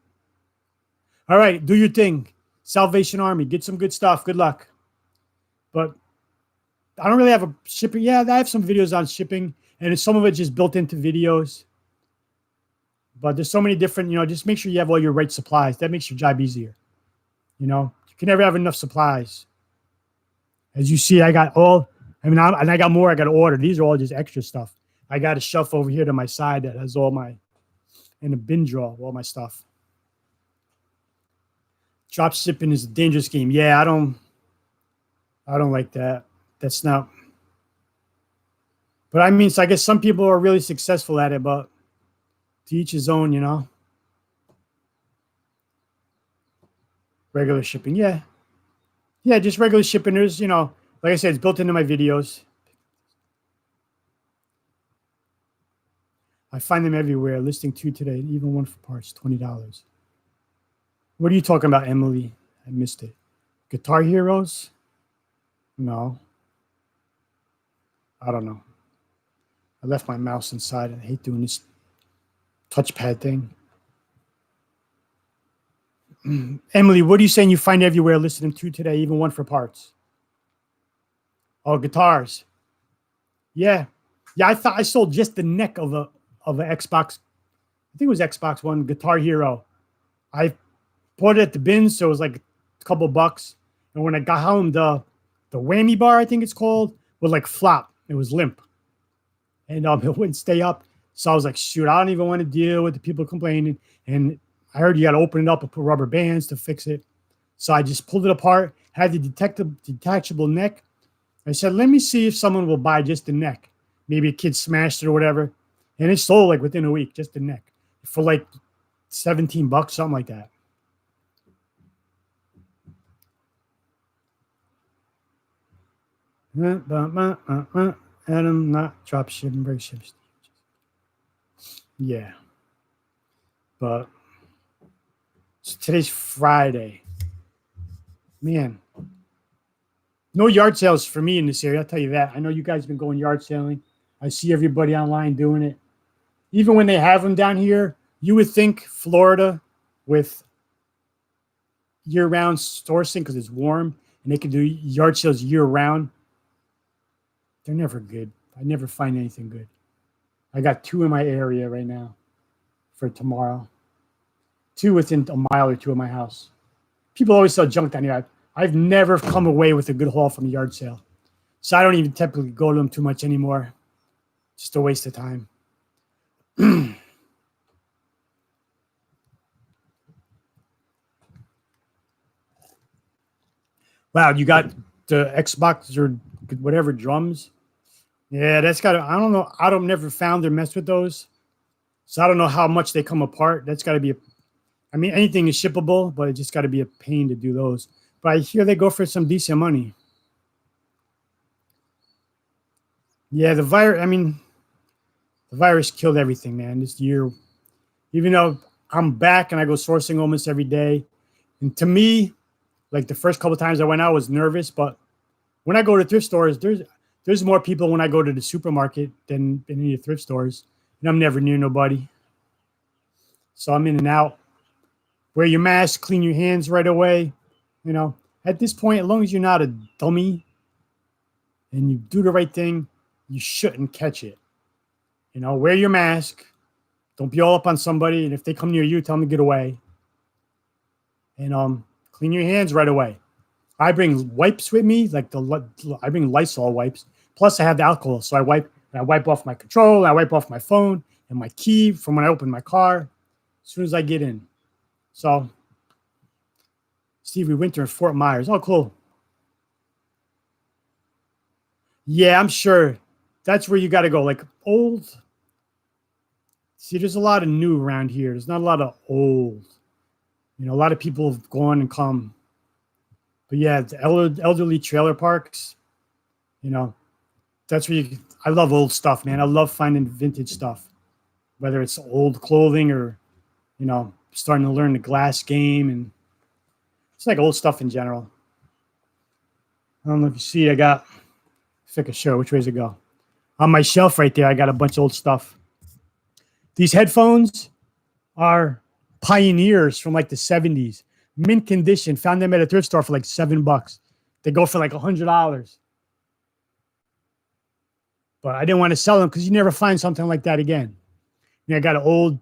All right, do your thing. Salvation Army, get some good stuff. Good luck. But I don't really have a shipping. Yeah, I have some videos on shipping, and some of it just built into videos. But there's so many different, just make sure you have all your right supplies. That makes your job easier. You can never have enough supplies. As you see, I got and I got more I got to order. These are all just extra stuff. I got a shelf over here to my side that has in a bin drawer, all my stuff. Drop shipping is a dangerous game. Yeah, I don't like that. That's not. But I mean, so I guess some people are really successful at it, but to each his own, Regular shipping, yeah. Yeah, just regular shipping. There's, like I said, it's built into my videos. I find them everywhere. Listing 2 today, even one for parts, $20. What are you talking about, Emily? I missed it. Guitar Heroes? No. I don't know. I left my mouse inside. I hate doing this touchpad thing. Emily, what are you saying you find everywhere? Listed them 2 today, even one for parts. Oh, guitars. Yeah. Yeah, I thought I sold just the neck of an Xbox. I think it was Xbox One Guitar Hero. I put it at the bin, so it was like a couple bucks. And when I got home, the whammy bar, I think it's called, would like flop. It was limp. And it wouldn't stay up. So I was like, shoot, I don't even want to deal with the people complaining. And I heard you got to open it up and put rubber bands to fix it. So I just pulled it apart, had the detachable neck. I said, let me see if someone will buy just the neck. Maybe a kid smashed it or whatever. And it sold like within a week, just the neck. For like $17, something like that. Adam, not drop shipping, break ships. Yeah. But so today's Friday. Man. No yard sales for me in this area, I'll tell you that. I know you guys have been going yard selling. I see everybody online doing it. Even when they have them down here, you would think Florida with year-round sourcing because it's warm and they can do yard sales year-round. They're never good. I never find anything good. I got 2 in my area right now for tomorrow. 2 within a mile or 2 of my house. People always sell junk down here. I've never come away with a good haul from a yard sale. So I don't even typically go to them too much anymore. Just a waste of time. Wow, you got the Xbox or whatever drums? Yeah, that's got to, I don't know. I don't never found or messed with those. So I don't know how much they come apart. That's got to be, I mean, anything is shippable, but it just got to be a pain to do those. But I hear they go for some decent money. Yeah, the virus. I mean, the virus killed everything, man. This year, even though I'm back and I go sourcing almost every day, and to me, like the first couple of times I went out, I was nervous. But when I go to thrift stores, there's more people when I go to the supermarket than in any thrift stores, and I'm never near nobody. So I'm in and out. Wear your mask, clean your hands right away. You know, at this point, as long as you're not a dummy and you do the right thing, you shouldn't catch it. You know, wear your mask. Don't be all up on somebody. And if they come near you, tell them to get away. And clean your hands right away. I bring wipes with me, I bring Lysol wipes. Plus, I have the alcohol, so I wipe off my control. I wipe off my phone and my key from when I open my car as soon as I get in. So, Steve, we went to Fort Myers. Oh, cool. Yeah, I'm sure that's where you got to go. Like old. See, there's a lot of new around here. There's not a lot of old. You know, a lot of people have gone and come. But yeah, the elderly trailer parks, you know, that's where I love old stuff, man. I love finding vintage stuff, whether it's old clothing or, you know, starting to learn the glass game. And it's like old stuff in general. I don't know if you see, I got, if I could show, which way does it go? On my shelf right there, I got a bunch of old stuff. These headphones are pioneers from like the 70s. Mint condition. Found them at a thrift store for like $7. They go for like $100. But I didn't want to sell them because you never find something like that again. You know, I got an old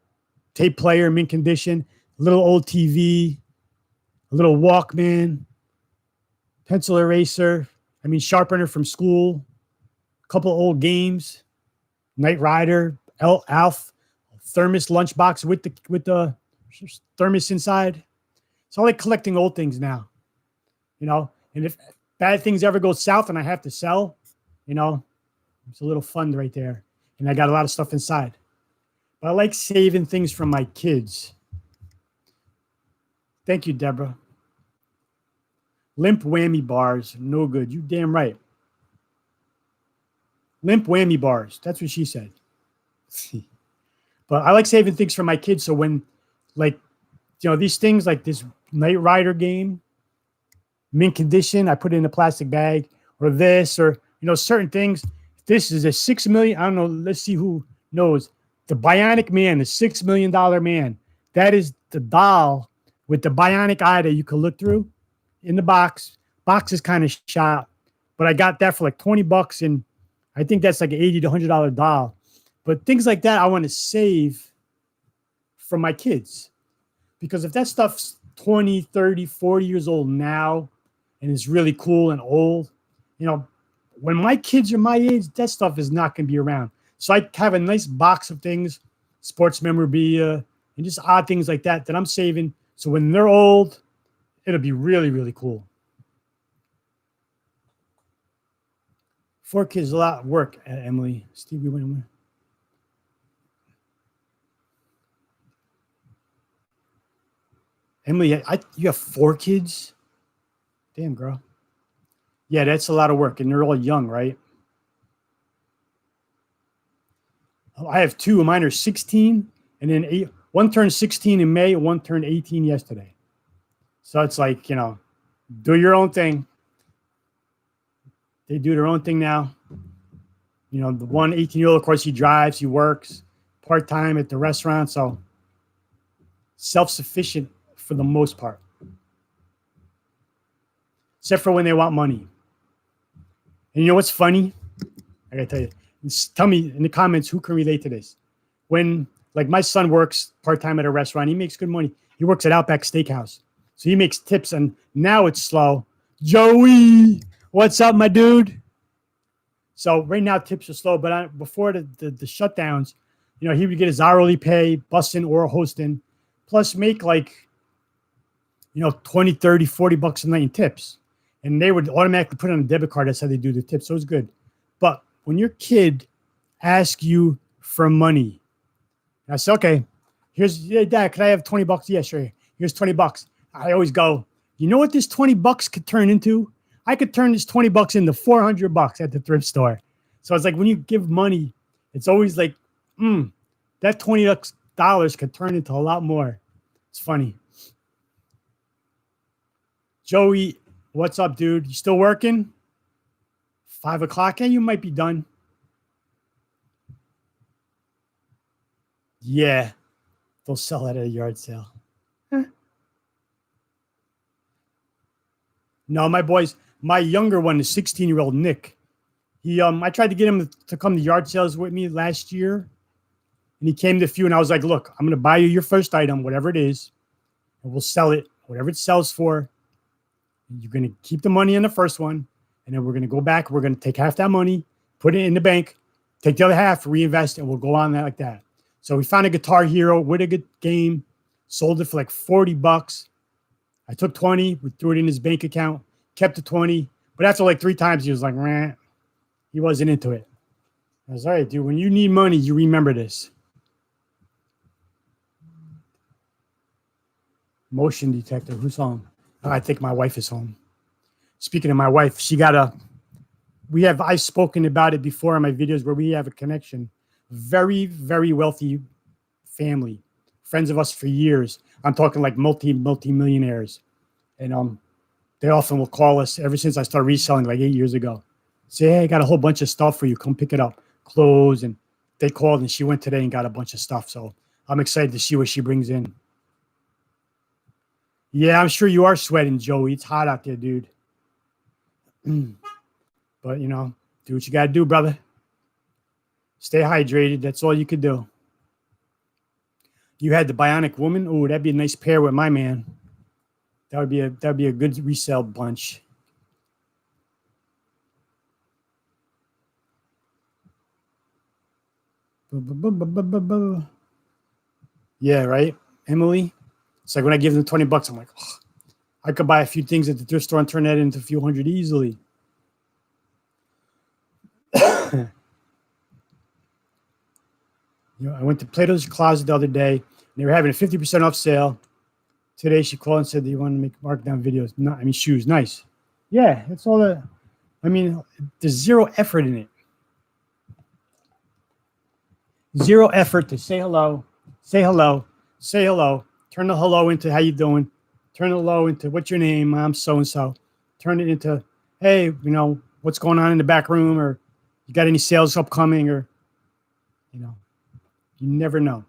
tape player, mint condition, a little old TV, a little Walkman, pencil eraser, sharpener from school, a couple old games, Knight Rider, Alf, thermos lunchbox with the thermos inside. So I like collecting old things now, you know, and if bad things ever go south and I have to sell, you know, it's a little fun right there. And I got a lot of stuff inside. But I like saving things from my kids. Thank you, Deborah. Limp whammy bars, no good. You damn right. Limp whammy bars. That's what she said. But I like saving things for my kids. So when, like, you know, these things like this Knight Rider game, mint condition, I put it in a plastic bag, or this, or, you know, certain things. This is a $6 million. I don't know. Let's see who knows. The Bionic Man, the $6 million man. That is the doll with the bionic eye that you can look through in the box. Box is kind of shot, but I got that for like $20, and I think that's like an $80 to $100 doll. But things like that, I want to save for my kids. Because if that stuff's 20, 30, 40 years old now and is really cool and old, you know, when my kids are my age, that stuff is not going to be around. So I have a nice box of things, sports memorabilia, and just odd things like that I'm saving. So when they're old, it'll be really, really cool. 4 kids is a lot of work, Emily. Stevie Winter. Emily, you have 4 kids? Damn, girl. Yeah, that's a lot of work, and they're all young, right? I have 2. Mine are 16, and then 8. One turned 16 in May, one turned 18 yesterday. So it's like, you know, do your own thing. They do their own thing now. You know, the one 18-year-old, of course, he drives, he works part-time at the restaurant, so self-sufficient for the most part. Except for when they want money. And you know what's funny? I gotta tell you. Tell me in the comments who can relate to this. When, like, my son works part-time at a restaurant, he makes good money. He works at Outback Steakhouse. So he makes tips, and now it's slow. Joey, what's up, my dude? So right now tips are slow, but before the shutdowns, you know, he would get his hourly pay, bussing or hosting, plus make like, you know, 20, 30, $40 a night in tips. And they would automatically put it on a debit card. That's how they do the tips. So it's good. But when your kid asks you for money, I say, okay, Dad, can I have $20? Yeah, sure. Here's $20. I always go, You know what this 20 bucks could turn into? I could turn this 20 bucks into 400 bucks at the thrift store. So it's like when you give money, it's always like, that $20 could turn into a lot more. It's funny. Joey, what's up, dude? You still working? 5 o'clock? Yeah, you might be done. Yeah, they'll sell it at a yard sale. No, my younger one is 16-year-old Nick. I tried to get him to come to yard sales with me last year, and he came to a few, and I was like, look, I'm going to buy you your first item, whatever it is, and we'll sell it, whatever it sells for. You're going to keep the money in the first one, and then we're going to go back. We're going to take half that money, put it in the bank, take the other half, reinvest, and we'll go on that like that. So we found a Guitar Hero with a good game, sold it for like 40 bucks. I took 20, we threw it in his bank account, kept the 20. But after like 3 times, he was like, meh. He wasn't into it. I was all right, dude. When you need money, you remember this. Motion detector. Who's home? I think my wife is home. Speaking of my wife, I've spoken about it before in my videos where we have a connection. Very, very wealthy family. Friends of us for years. I'm talking like multi-millionaires. And they often will call us ever since I started reselling like 8 years ago. Say, hey, I got a whole bunch of stuff for you. Come pick it up. Clothes. And they called and she went today and got a bunch of stuff. So I'm excited to see what she brings in. Yeah, I'm sure you are sweating, Joey. It's hot out there, dude. But, do what you got to do, brother. Stay hydrated. That's all you could do. You had the Bionic Woman. Oh, that'd be a nice pair with my man. That'd be a good resale bunch. Yeah, right, Emily. It's like when I give them 20 bucks, I'm like, oh, I could buy a few things at the thrift store and turn that into a few hundred easily. I went to Plato's Closet the other day, and they were having a 50% off sale. Today, she called and said they want to make markdown videos. Shoes. Nice. Yeah, it's all that. There's zero effort in it. Zero effort to say hello, say hello, say hello. Turn the hello into how you doing. Turn the hello into what's your name? I'm so-and-so. Turn it into, hey, what's going on in the back room, or you got any sales upcoming, or, you never know.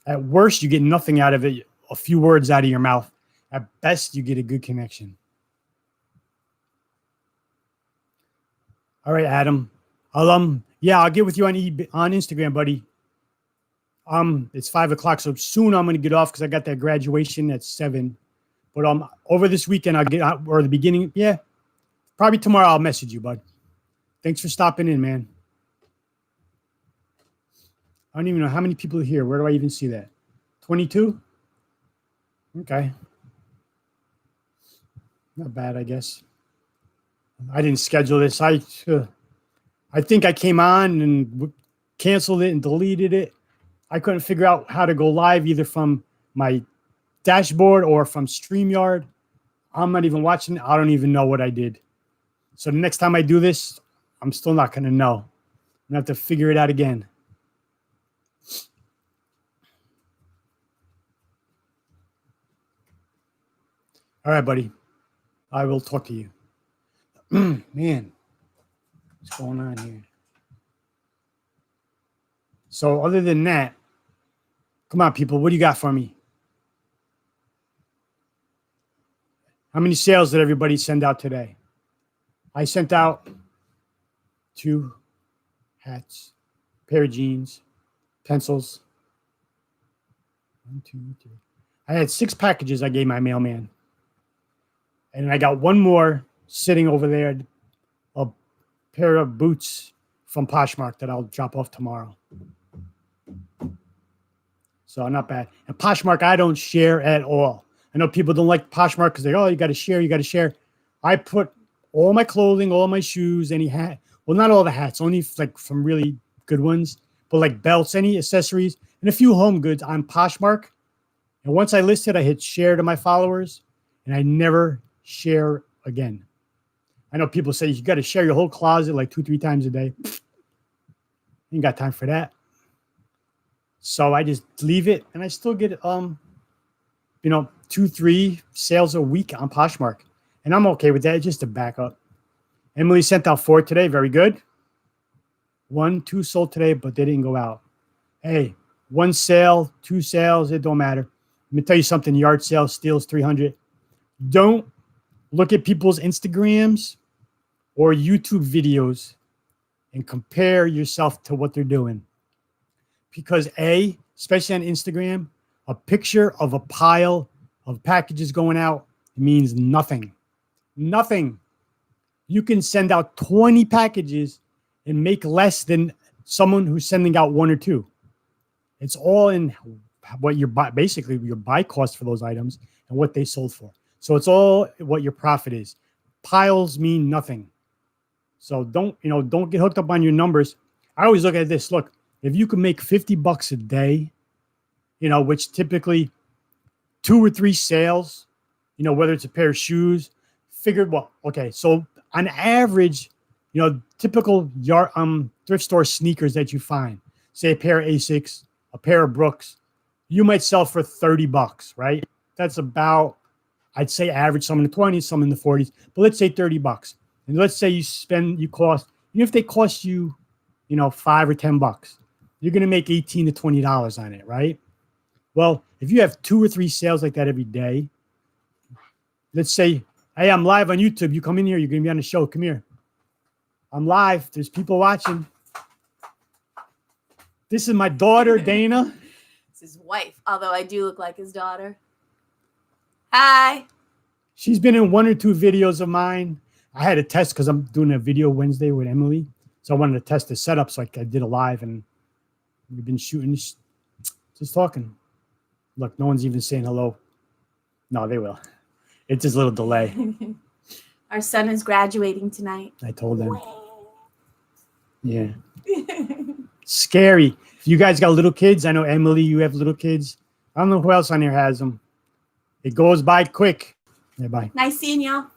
At worst, you get nothing out of it, a few words out of your mouth. At best, you get a good connection. All right, Adam. I'll get with you on Instagram, buddy. It's 5 o'clock, so soon I'm going to get off because I got that graduation at 7. But over this weekend, I'll get out, or the beginning. Yeah, probably tomorrow I'll message you, bud. Thanks for stopping in, man. I don't even know how many people are here. Where do I even see that? 22? Okay. Not bad, I guess. I didn't schedule this. I think I came on and canceled it and deleted it. I couldn't figure out how to go live either from my dashboard or from StreamYard. I'm not even watching it. I don't even know what I did. So the next time I do this, I'm still not going to know. I'm going to have to figure it out again. All right, buddy. I will talk to you. Man, what's going on here? So other than that, come on, people. What do you got for me? How many sales did everybody send out today? I sent out 2 hats, pair of jeans, pencils. 1, 2, 3. I had 6 packages I gave my mailman. And I got 1 more sitting over there, a pair of boots from Poshmark that I'll drop off tomorrow. So not bad. And Poshmark, I don't share at all. I know people don't like Poshmark because you got to share, you got to share. I put all my clothing, all my shoes, any hat. Well, not all the hats, only like some really good ones. But like belts, any accessories, and a few home goods on Poshmark. And once I list it, I hit share to my followers. And I never share again. I know people say you got to share your whole closet like 2-3 times a day. Ain't got time for that. So I just leave it, and I still get 2-3 sales a week on Poshmark, and I'm okay with that. Just to back up. Emily sent out 4 today. Very good. 1-2 sold today, but they didn't go out. Hey, 1 sale, 2 sales, it don't matter. Let me tell you something. Yard sale steals 300. Don't look at people's Instagrams or YouTube videos and compare yourself to what they're doing. Because especially on Instagram, a picture of a pile of packages going out means nothing. Nothing. You can send out 20 packages and make less than someone who's sending out 1 or 2. It's all in what your basically your buy cost for those items and what they sold for. So it's all what your profit is. Piles mean nothing. So don't get hooked up on your numbers. I always look at this. Look, if you can make $50 a day, which typically 2 or 3 sales, whether it's a pair of shoes, figured what? Okay, so on average, typical thrift store sneakers that you find, say a pair of Asics, a pair of Brooks, you might sell for $30, right? That's about, I'd say average, some in the 20s, some in the 40s, but let's say $30. And let's say even if they cost you, $5 or $10, you're going to make $18 to $20 on it, right? Well, if you have 2 or 3 sales like that every day, let's say, hey, I'm live on YouTube. You come in here, you're going to be on the show. Come here. I'm live. There's people watching. This is my daughter, Dana. It's his wife, although I do look like his daughter. Hi. She's been in 1 or 2 videos of mine. I had a test because I'm doing a video Wednesday with Emily. So I wanted to test the setup. So I did a live, and we've been shooting, just talking. Look, no one's even saying hello. No, they will. It's just a little delay. Our son is graduating tonight. I told them. Yeah. Scary. If you guys got little kids, I know Emily, you have little kids. I don't know who else on here has them. It goes by quick. Yeah, bye. Nice seeing y'all.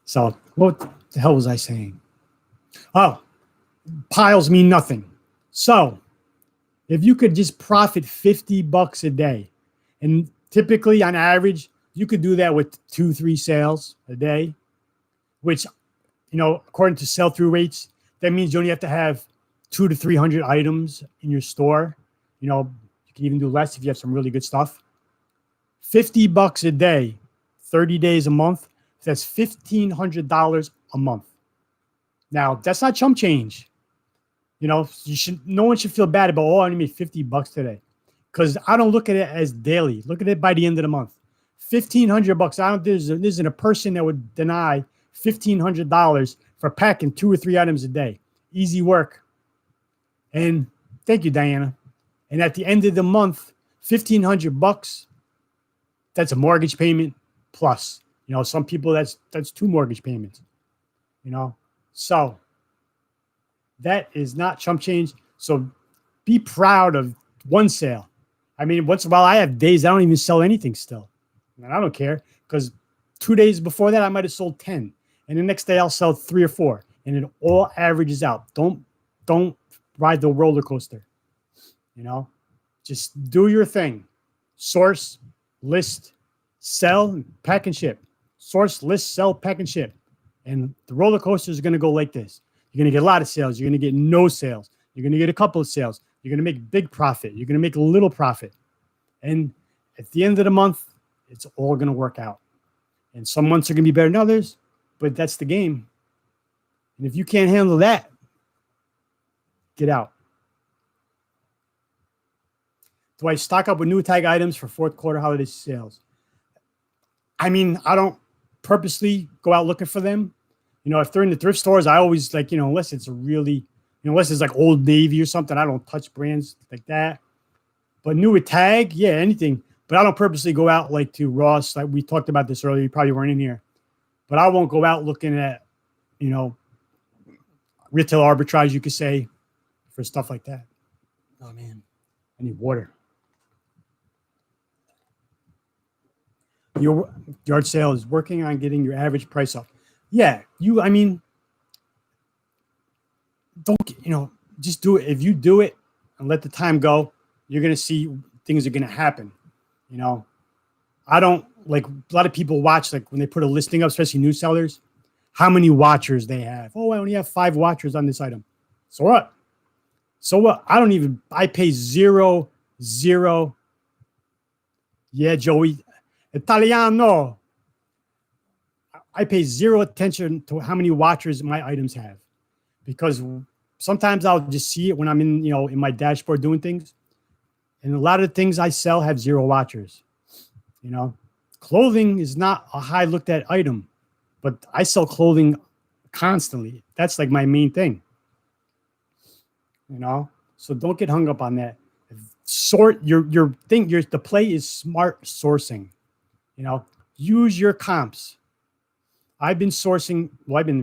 So what the hell was I saying? Oh, piles mean nothing. So if you could just profit $50 a day, and typically on average, you could do that with 2-3 sales a day, which, according to sell-through rates, that means you only have to have 200 to 300 items in your store. You can even do less if you have some really good stuff. $50 a day, 30 days a month. That's $1,500 a month. Now, that's not chump change. No one should feel bad about, I only made $50 today. Because I don't look at it as daily. Look at it by the end of the month. $1,500. There isn't a person that would deny $1,500 for packing 2 or 3 items a day. Easy work. And thank you, Diana. And at the end of the month, $1,500, that's a mortgage payment plus. Some people that's 2 mortgage payments. So that is not chump change. So be proud of 1 sale. I mean, once in a while, I have days I don't even sell anything still. And I don't care, because 2 days before that, I might have sold 10. And the next day I'll sell 3 or 4. And it all averages out. Don't ride the roller coaster. Just do your thing. Source, list, sell, pack and ship. Source, list, sell, pack and ship. And the roller coaster is going to go like this. You're going to get a lot of sales. You're going to get no sales. You're going to get a couple of sales. You're going to make big profit. You're going to make a little profit. And at the end of the month, it's all going to work out. And some months are going to be better than others, but that's the game. And if you can't handle that, get out. Do I stock up with new tag items for 4th quarter holiday sales? I mean, I don't purposely go out looking for them. If they're in the thrift stores, I always unless it's unless it's like Old Navy or something, I don't touch brands like that. But new with tag, yeah, anything. But I don't purposely go out like to Ross. Like we talked about this earlier. You probably weren't in here. But I won't go out looking at, retail arbitrage, you could say, for stuff like that. Oh, man. I need water. Your yard sale is working on getting your average price up. Yeah, I mean, don't, just do it. If you do it and let the time go, you're going to see things are going to happen. I don't like, a lot of people watch, like when they put a listing up, especially new sellers, how many watchers they have. Oh, I only have 5 watchers on this item. So what? I pay zero. Yeah, Joey. Italiano. I pay zero attention to how many watchers my items have, because sometimes I'll just see it when I'm in my dashboard doing things. And a lot of the things I sell have 0 watchers. Clothing is not a high looked at item, but I sell clothing constantly. That's like my main thing. So don't get hung up on that. Sort your thing. The play is smart sourcing. Use your comps. I've been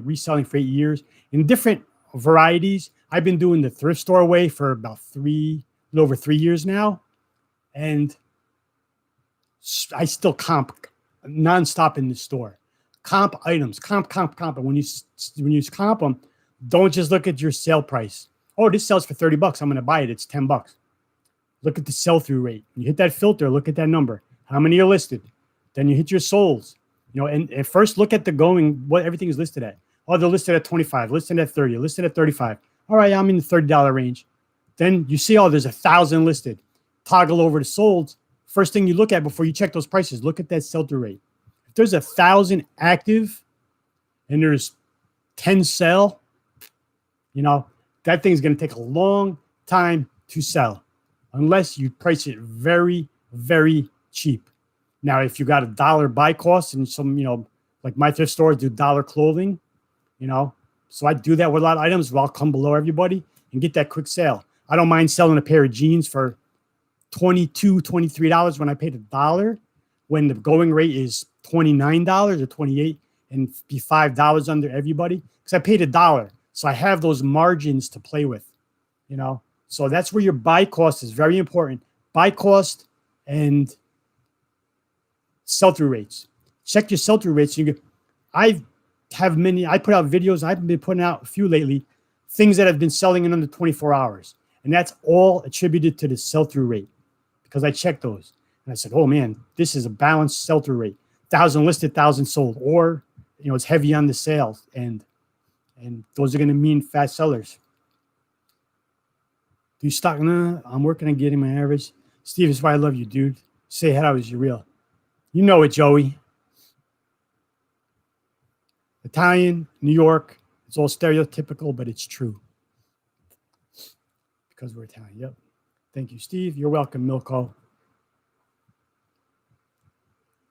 reselling for 8 years in different varieties. I've been doing the thrift store way for about a little over 3 years now. And I still comp nonstop in the store. Comp items, comp. And when you comp them, don't just look at your sale price. Oh, this sells for $30. I'm going to buy it. It's $10. Look at the sell-through rate. You hit that filter, look at that number. How many are listed? Then you hit your solds. And first look at what everything is listed at. Oh, they're listed at 25, listed at 30, listed at 35. All right, I'm in the $30 range. Then you see, there's 1,000 listed. Toggle over to solds. First thing you look at before you check those prices, look at that sell-through rate. If there's 1,000 active and there's 10 sell, that thing's going to take a long time to sell unless you price it very, very cheap. Now, if you got $1 buy cost and some, like my thrift stores do $1 clothing, so I do that with a lot of items where I'll come below everybody and get that quick sale. I don't mind selling a pair of jeans for $22, $23 when I paid $1, when the going rate is $29 or $28 and be $5 under everybody, because I paid $1. So I have those margins to play with, So that's where your buy cost is very important. Buy cost and sell-through rates. Check your sell-through rates. I put out videos. I've been putting out a few lately, things that have been selling in under 24 hours. And that's all attributed to the sell-through rate, because I checked those. And I said, oh man, this is a balanced sell-through rate. 1,000 listed, 1,000 sold. Or, it's heavy on the sales. And those are going to mean fast sellers. Do you stock? Nah, I'm working on getting my average. Steve, that's why I love you, dude. Say how is you real. You know it, Joey. Italian, New York. It's all stereotypical, but it's true. Because we're Italian. Yep. Thank you, Steve. You're welcome, Milko.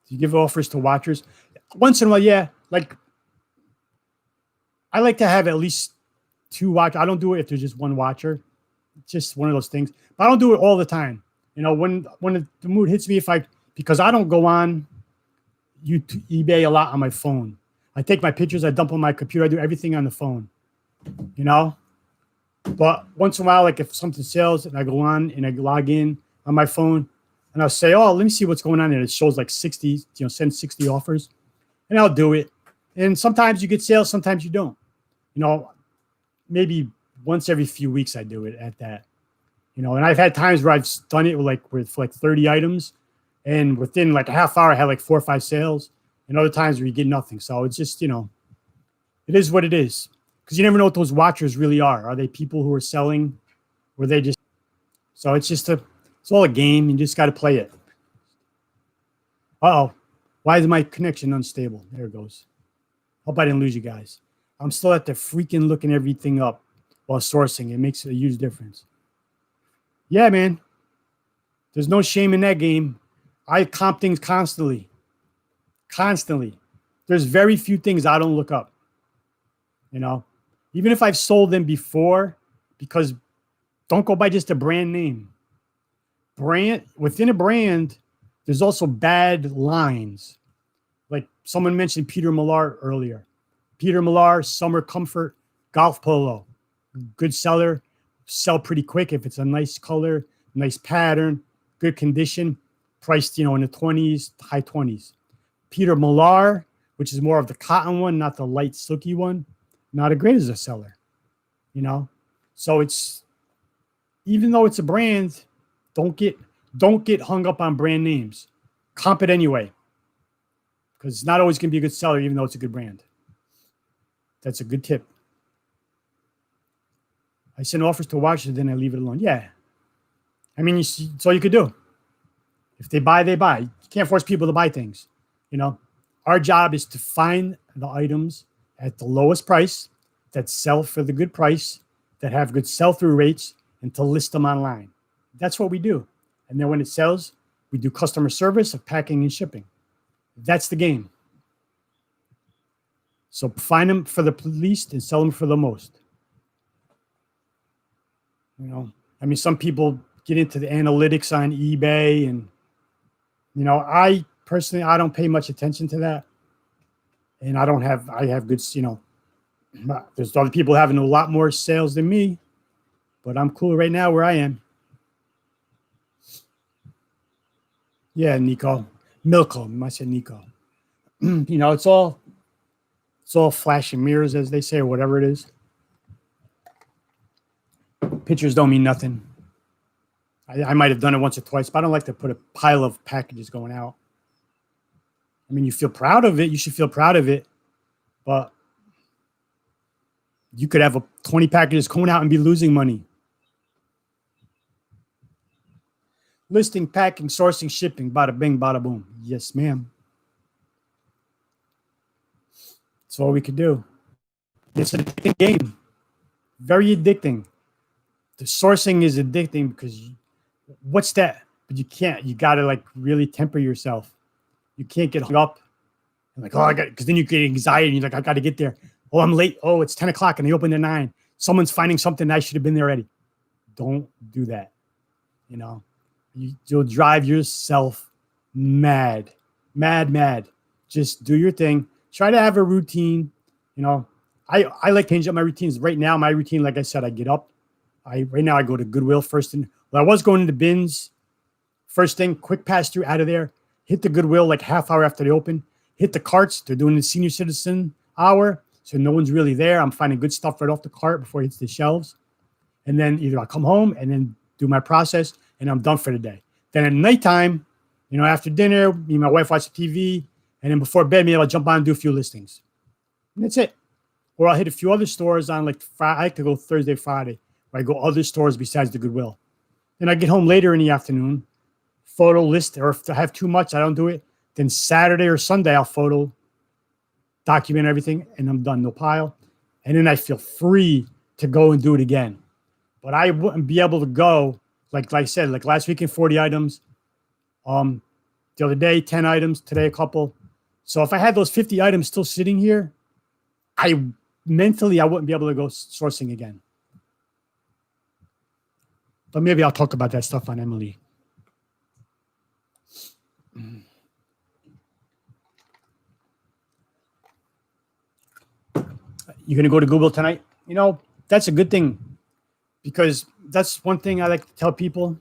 Do you give offers to watchers? Once in a while, yeah. Like, I like to have at least 2 watchers. I don't do it if there's just 1 watcher. It's just one of those things. But I don't do it all the time. When the mood hits me, because I don't go on YouTube, eBay a lot on my phone. I take my pictures, I dump on my computer, I do everything on the phone. But once in a while, like if something sells and I go on and I log in on my phone and I'll say, oh, let me see what's going on. And it shows like 60, send 60 offers. And I'll do it. And sometimes you get sales, sometimes you don't. Maybe once every few weeks I do it at that. And I've had times where I've done it with 30 items. And within like a half hour, I had like 4 or 5 sales. And other times where you get nothing. So it's just, it is what it is. Because you never know what those watchers really are. Are they people who are selling? Or they just... So it's all a game. You just got to play it. Uh-oh. Why is my connection unstable? There it goes. Hope I didn't lose you guys. I'm still at the freaking looking everything up while sourcing. It makes a huge difference. Yeah, man. There's no shame in that game. I comp things constantly. Constantly. There's very few things I don't look up. Even if I've sold them before, because don't go by just a brand name. Within a brand, there's also bad lines. Like someone mentioned Peter Millar earlier. Peter Millar, Summer Comfort, Golf Polo. Good seller. Sell pretty quick if it's a nice color, nice pattern, good condition. Priced, in the 20s, high 20s. Peter Millar, which is more of the cotton one, not the light silky one, not as great as a seller, you know? So it's, even though it's a brand, don't get hung up on brand names. Comp it anyway, because it's not always going to be a good seller, even though it's a good brand. That's a good tip. I send offers to watchers, then I leave it alone. Yeah. I mean, it's all you could do. If they buy, they buy. You can't force people to buy things. You know, our job is to find the items at the lowest price that sell for the good price, that have good sell-through rates, and to list them online. That's what we do. And then when it sells, we do customer service of packing and shipping. That's the game. So find them for the least and sell them for the most. You know, I mean, some people get into the analytics on eBay, and, you know, I personally, I don't pay much attention to that. And I have good, you know, there's other people having a lot more sales than me, but I'm cool right now where I am. Yeah, Nico. Milko, I said Nico. You know, it's all flash and mirrors, as they say, or whatever it is. Pictures don't mean nothing. I might have done it once or twice, but I don't like to put a pile of packages going out. I mean, you feel proud of it. You should feel proud of it. But you could have 20 packages going out and be losing money. Listing, packing, sourcing, shipping, bada bing, bada boom. Yes, ma'am. That's all we could do. It's an addicting game. Very addicting. The sourcing is addicting because what's that? But you can't. You got to like really temper yourself. You can't get hung up. And like, oh, I got, because then you get anxiety. And you're like, I got to get there. Oh, I'm late. Oh, it's 10 o'clock and they open at 9. Someone's finding something. I should have been there already. Don't do that. You know, you'll drive yourself mad. Just do your thing. Try to have a routine. You know, I like changing up my routines. Right now, my routine, like I said, I get up. Right now I go to Goodwill first. I was going into bins first thing, quick pass through out of there, hit the Goodwill like half hour after they open, hit the carts. They're doing the senior citizen hour. So no one's really there. I'm finding good stuff right off the cart before it hits the shelves. And then either I'll come home and then do my process and I'm done for the day. Then at nighttime, you know, after dinner, me and my wife watch the TV. And then before bed, maybe I'll jump on and do a few listings. And that's it. Or I'll hit a few other stores on like Friday. I like to go Thursday, Friday. I go other stores besides the Goodwill. Then I get home later in the afternoon, photo list, or if I have too much, I don't do it. Then Saturday or Sunday, I'll photo, document everything, and I'm done, no pile. And then I feel free to go and do it again. But I wouldn't be able to go, like I said, like last weekend, 40 items. The other day, 10 items. Today, a couple. So if I had those 50 items still sitting here, I wouldn't be able to go sourcing again. But maybe I'll talk about that stuff on Emily. You're going to go to Google tonight? You know, that's a good thing because that's one thing I like to tell people.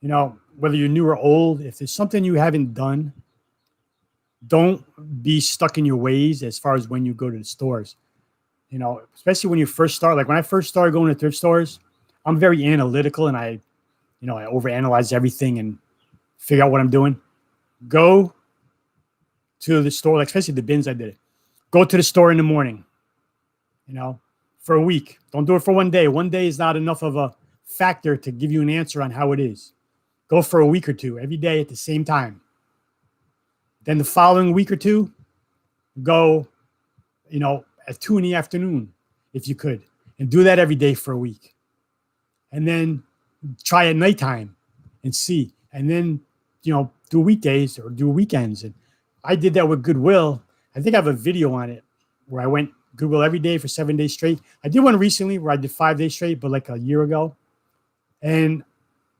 You know, whether you're new or old, if there's something you haven't done, don't be stuck in your ways as far as when you go to the stores. You know, especially when you first start. Like when I first started going to thrift stores, I'm very analytical and I overanalyze everything and figure out what I'm doing. Go to the store, like especially the bins I did it. Go to the store in the morning, you know, for a week. Don't do it for one day. One day is not enough of a factor to give you an answer on how it is. Go for a week or two, every day at the same time. Then the following week or two, go, you know, at 2 p.m, if you could, and do that every day for a week. And then try at nighttime and see. And then, you know, do weekdays or do weekends. And I did that with Goodwill. I think I have a video on it where I went Goodwill every day for 7 days straight. I did one recently where I did 5 days straight, but like a year ago. And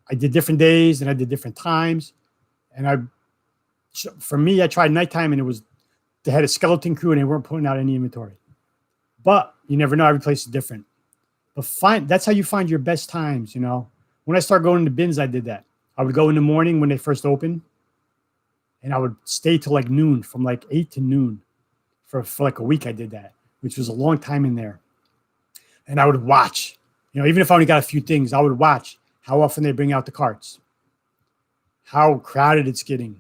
I did different days and I did different times. And for me, I tried nighttime and they had a skeleton crew and they weren't putting out any inventory. But you never know. Every place is different. But that's how you find your best times, you know. When I started going to bins, I did that. I would go in the morning when they first opened. and I would stay till like noon, from like 8 to noon for like a week. I did that, which was a long time in there. And I would watch, even if I only got a few things, I would watch how often they bring out the carts, how crowded it's getting.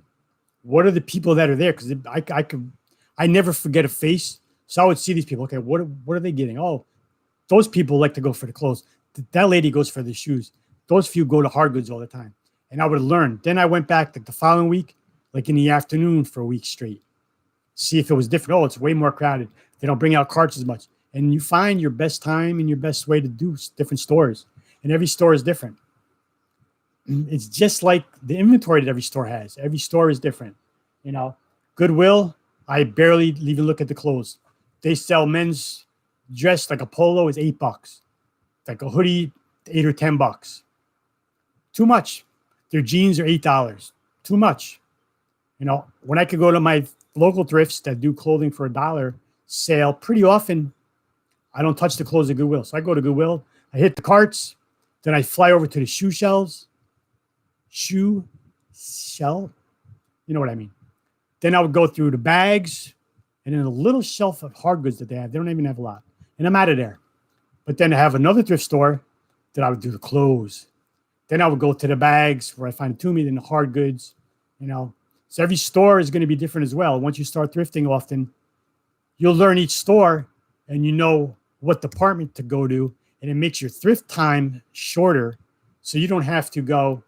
What are the people that are there? Because I never forget a face. So I would see these people. Okay, what are they getting? Oh, those people like to go for the clothes. That lady goes for the shoes. Those few go to hard goods all the time. And I would learn. Then I went back the following week, like in the afternoon for a week straight. See if it was different. Oh, it's way more crowded. They don't bring out carts as much. And you find your best time and your best way to do different stores. And every store is different. It's just like the inventory that every store has. Every store is different. Goodwill, I barely even look at the clothes. They sell men's dress like a polo is $8. Like a hoodie, $8 or $10. Too much. Their jeans are $8. Too much. When I could go to my local thrifts that do clothing for $1 sale, pretty often I don't touch the clothes at Goodwill. So I go to Goodwill, I hit the carts, then I fly over to the shoe shelves. Shoe shelf? You know what I mean. Then I would go through the bags and then a little shelf of hard goods that they have. They don't even have a lot. And I'm out of there. But then I have another thrift store that I would do the clothes. Then I would go to the bags where I find the Toomey, then the hard goods, So every store is going to be different as well. Once you start thrifting often, you'll learn each store and you know what department to go to. And it makes your thrift time shorter. So you don't have to go,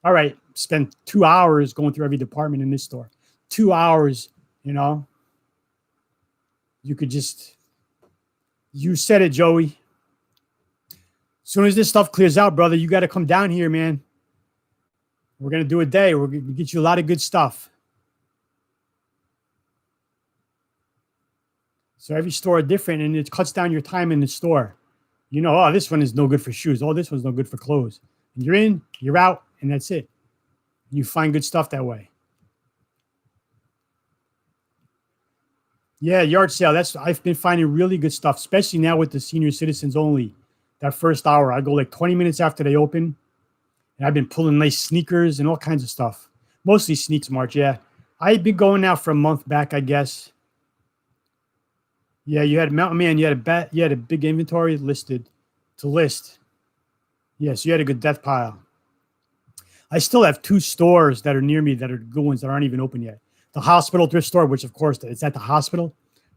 all right, spend 2 hours going through every department in this store. 2 hours, you could just, you said it, Joey. As soon as this stuff clears out, brother, you got to come down here, man. We're going to do a day. We're going to get you a lot of good stuff. So every store is different, and it cuts down your time in the store. Oh, this one is no good for shoes. Oh, this one's no good for clothes. And you're in, you're out, and that's it. You find good stuff that way. Yeah, yard sale. I've been finding really good stuff, especially now with the senior citizens only. That first hour, I go like 20 minutes after they open, and I've been pulling nice sneakers and all kinds of stuff. Mostly sneaks, March. Yeah, I've been going now for a month back, I guess. Yeah, you had Mountain Man. You had a big inventory listed to list. Yes, you had a good death pile. I still have 2 stores that are near me that are good ones that aren't even open yet. The hospital thrift store, which of course it's at the hospital,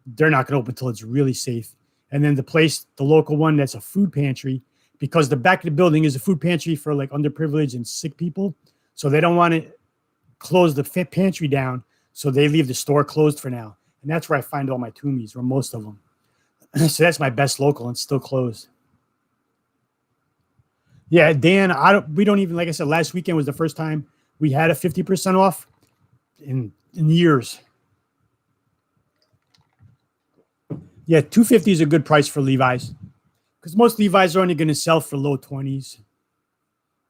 they're not going to open until it's really safe. And then the local one that's a food pantry, because the back of the building is a food pantry for like underprivileged and sick people. So they don't want to close the pantry down. So they leave the store closed for now. And that's where I find all my Toomies, or most of them. So that's my best local, and it's still closed. Yeah, Dan, we don't even, like I said, last weekend was the first time we had a 50% off in years. Yeah, $250 is a good price for Levi's, because most Levi's are only going to sell for low 20s.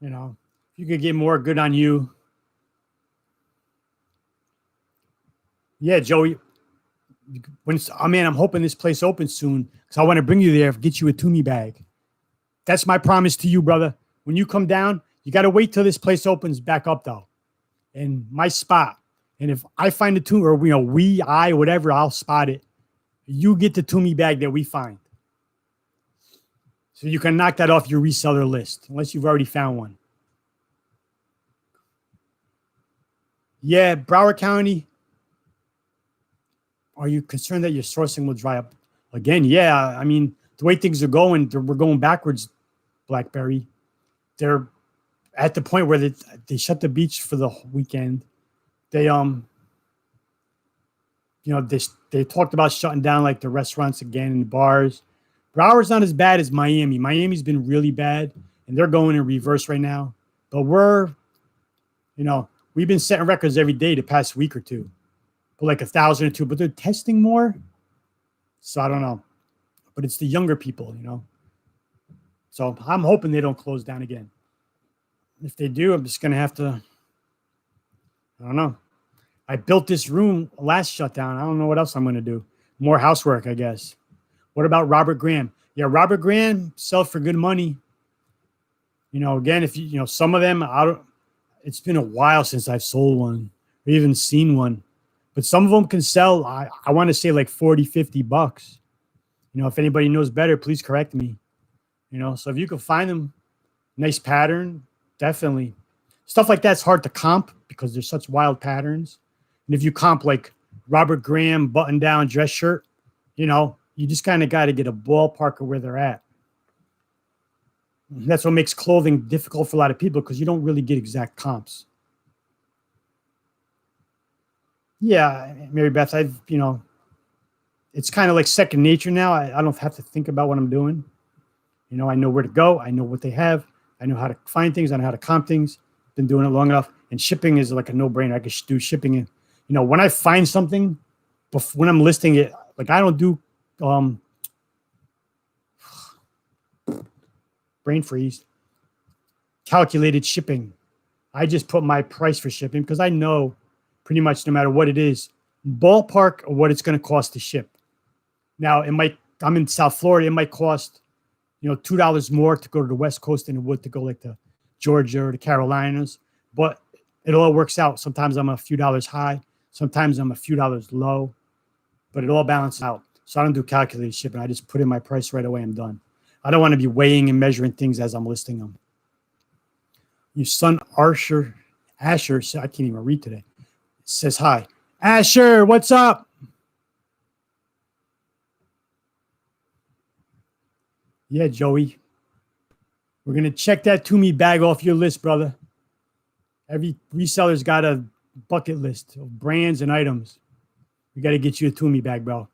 If you could get more, good on you. Yeah, Joey. I'm hoping this place opens soon, because I want to bring you there, get you a Toomey bag. That's my promise to you, brother. When you come down, you got to wait till this place opens back up, though. And my spot. And if I find a Toomey, or whatever, I'll spot it. You get the Toomey bag that we find. So you can knock that off your reseller list, unless you've already found one. Yeah, Broward County. Are you concerned that your sourcing will dry up again? Yeah, the way things are going, we're going backwards, Blackberry. They're at the point where they shut the beach for the weekend. They they talked about shutting down like the restaurants again and the bars. Broward's not as bad as Miami. Miami's been really bad, and they're going in reverse right now. But we've been setting records every day the past week or two, but like 1,000 or 2. But they're testing more, so I don't know. But it's the younger people, So I'm hoping they don't close down again. If they do, I'm just gonna have to. I don't know. I built this room last shutdown. I don't know what else I'm going to do. More housework, I guess. What about Robert Graham? Yeah, Robert Graham sell for good money. Again, if some of them, it's been a while since I've sold one. or even seen one. But some of them can sell, I want to say like 40, 50 bucks. You know, if anybody knows better, please correct me. You know, so if you can find them, nice pattern, definitely. Stuff like that's hard to comp because there's such wild patterns. And if you comp like Robert Graham button down dress shirt, you know, you just kind of got to get a ballpark of where they're at. That's what makes clothing difficult for a lot of people because you don't really get exact comps. Yeah, Mary Beth, you know, it's kind of like second nature now. I don't have to think about what I'm doing. You know, I know where to go. I know what they have. I know how to find things. I know how to comp things. Been doing it long enough. And shipping is like a no-brainer. I could do shipping. You know, when I find something, when I'm listing it, like I don't do brain freeze, calculated shipping. I just put my price for shipping because I know pretty much no matter what it is, ballpark of what it's going to cost to ship. Now, I'm in South Florida. It might cost, you know, $2 more to go to the West Coast than it would to go like to Georgia or the Carolinas. But it all works out. Sometimes I'm a few dollars high. Sometimes I'm a few dollars low. But it all balances out. So I don't do calculated shipping. I just put in my price right away. I'm done. I don't want to be weighing and measuring things as I'm listing them. Your son, Asher, I can't even read today, says hi. Asher, what's up? Yeah, Joey. We're going to check that To-Me bag off your list, brother. Every reseller's got a bucket list of brands and items. We got to get you a To-Me bag, bro.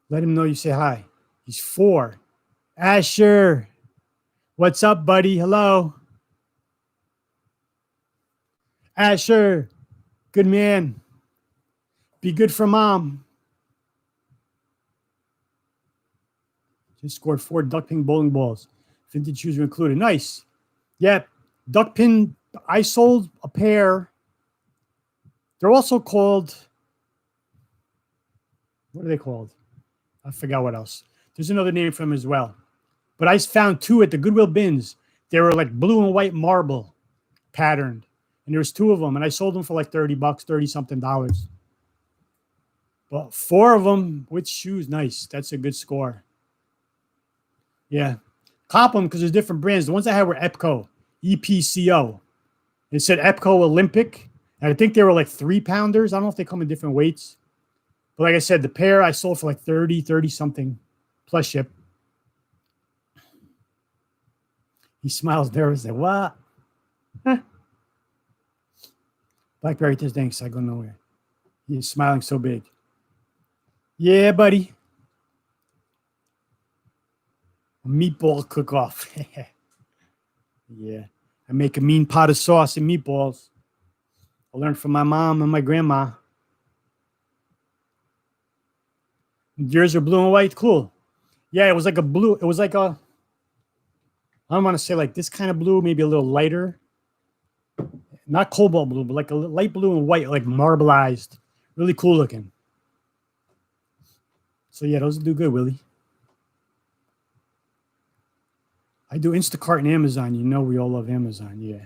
Let him know you say hi. He's 4. Asher, what's up, buddy? Hello. Asher, good man. Be good for mom. Just scored 4 duck pin bowling balls. Vintage shoes are included. Nice. Yeah, duck pin. I sold a pair. They're also called, what are they called? I forgot what else. There's another name for them as well. But I found 2 at the Goodwill bins. They were like blue and white marble patterned. And there was 2 of them. And I sold them for like 30 bucks, 30 something dollars. But 4 of them with shoes. Nice. That's a good score. Yeah. Cop them because there's different brands. The ones I had were EPCO, EPCO. It said EPCO Olympic. And I think they were like 3-pounders. I don't know if they come in different weights. But like I said, the pair I sold for like 30 something plus ship. He smiles nervous. Like, what? Huh. Blackberry says, thanks. I go nowhere. He's smiling so big. Yeah, buddy. A meatball cook-off. Yeah. I make a mean pot of sauce and meatballs. I learned from my mom and my grandma. Yours are blue and white. Cool. Yeah, it was like a blue. It was like a, I don't want to say like this kind of blue, maybe a little lighter. Not cobalt blue, but like a light blue and white, like marbleized. Really cool looking. So yeah, those do good, Willie. I do Instacart and Amazon. You know we all love Amazon, yeah.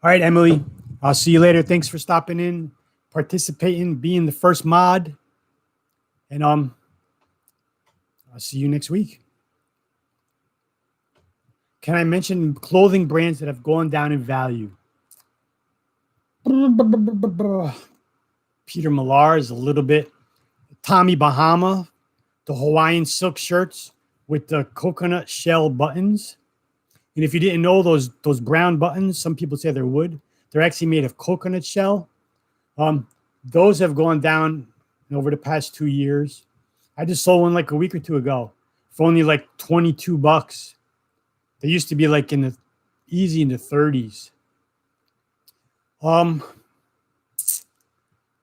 All right, Emily. I'll see you later. Thanks for stopping in, participating, being the first mod. And I'll see you next week. Can I mention clothing brands that have gone down in value? Peter Millar is a little bit. Tommy Bahama, the Hawaiian silk shirts with the coconut shell buttons. And if you didn't know, those brown buttons, some people say they're wood. They're actually made of coconut shell. Those have gone down over the past 2 years. I just sold one like a week or 2 ago for only like 22 bucks. They used to be like in the 30s. God,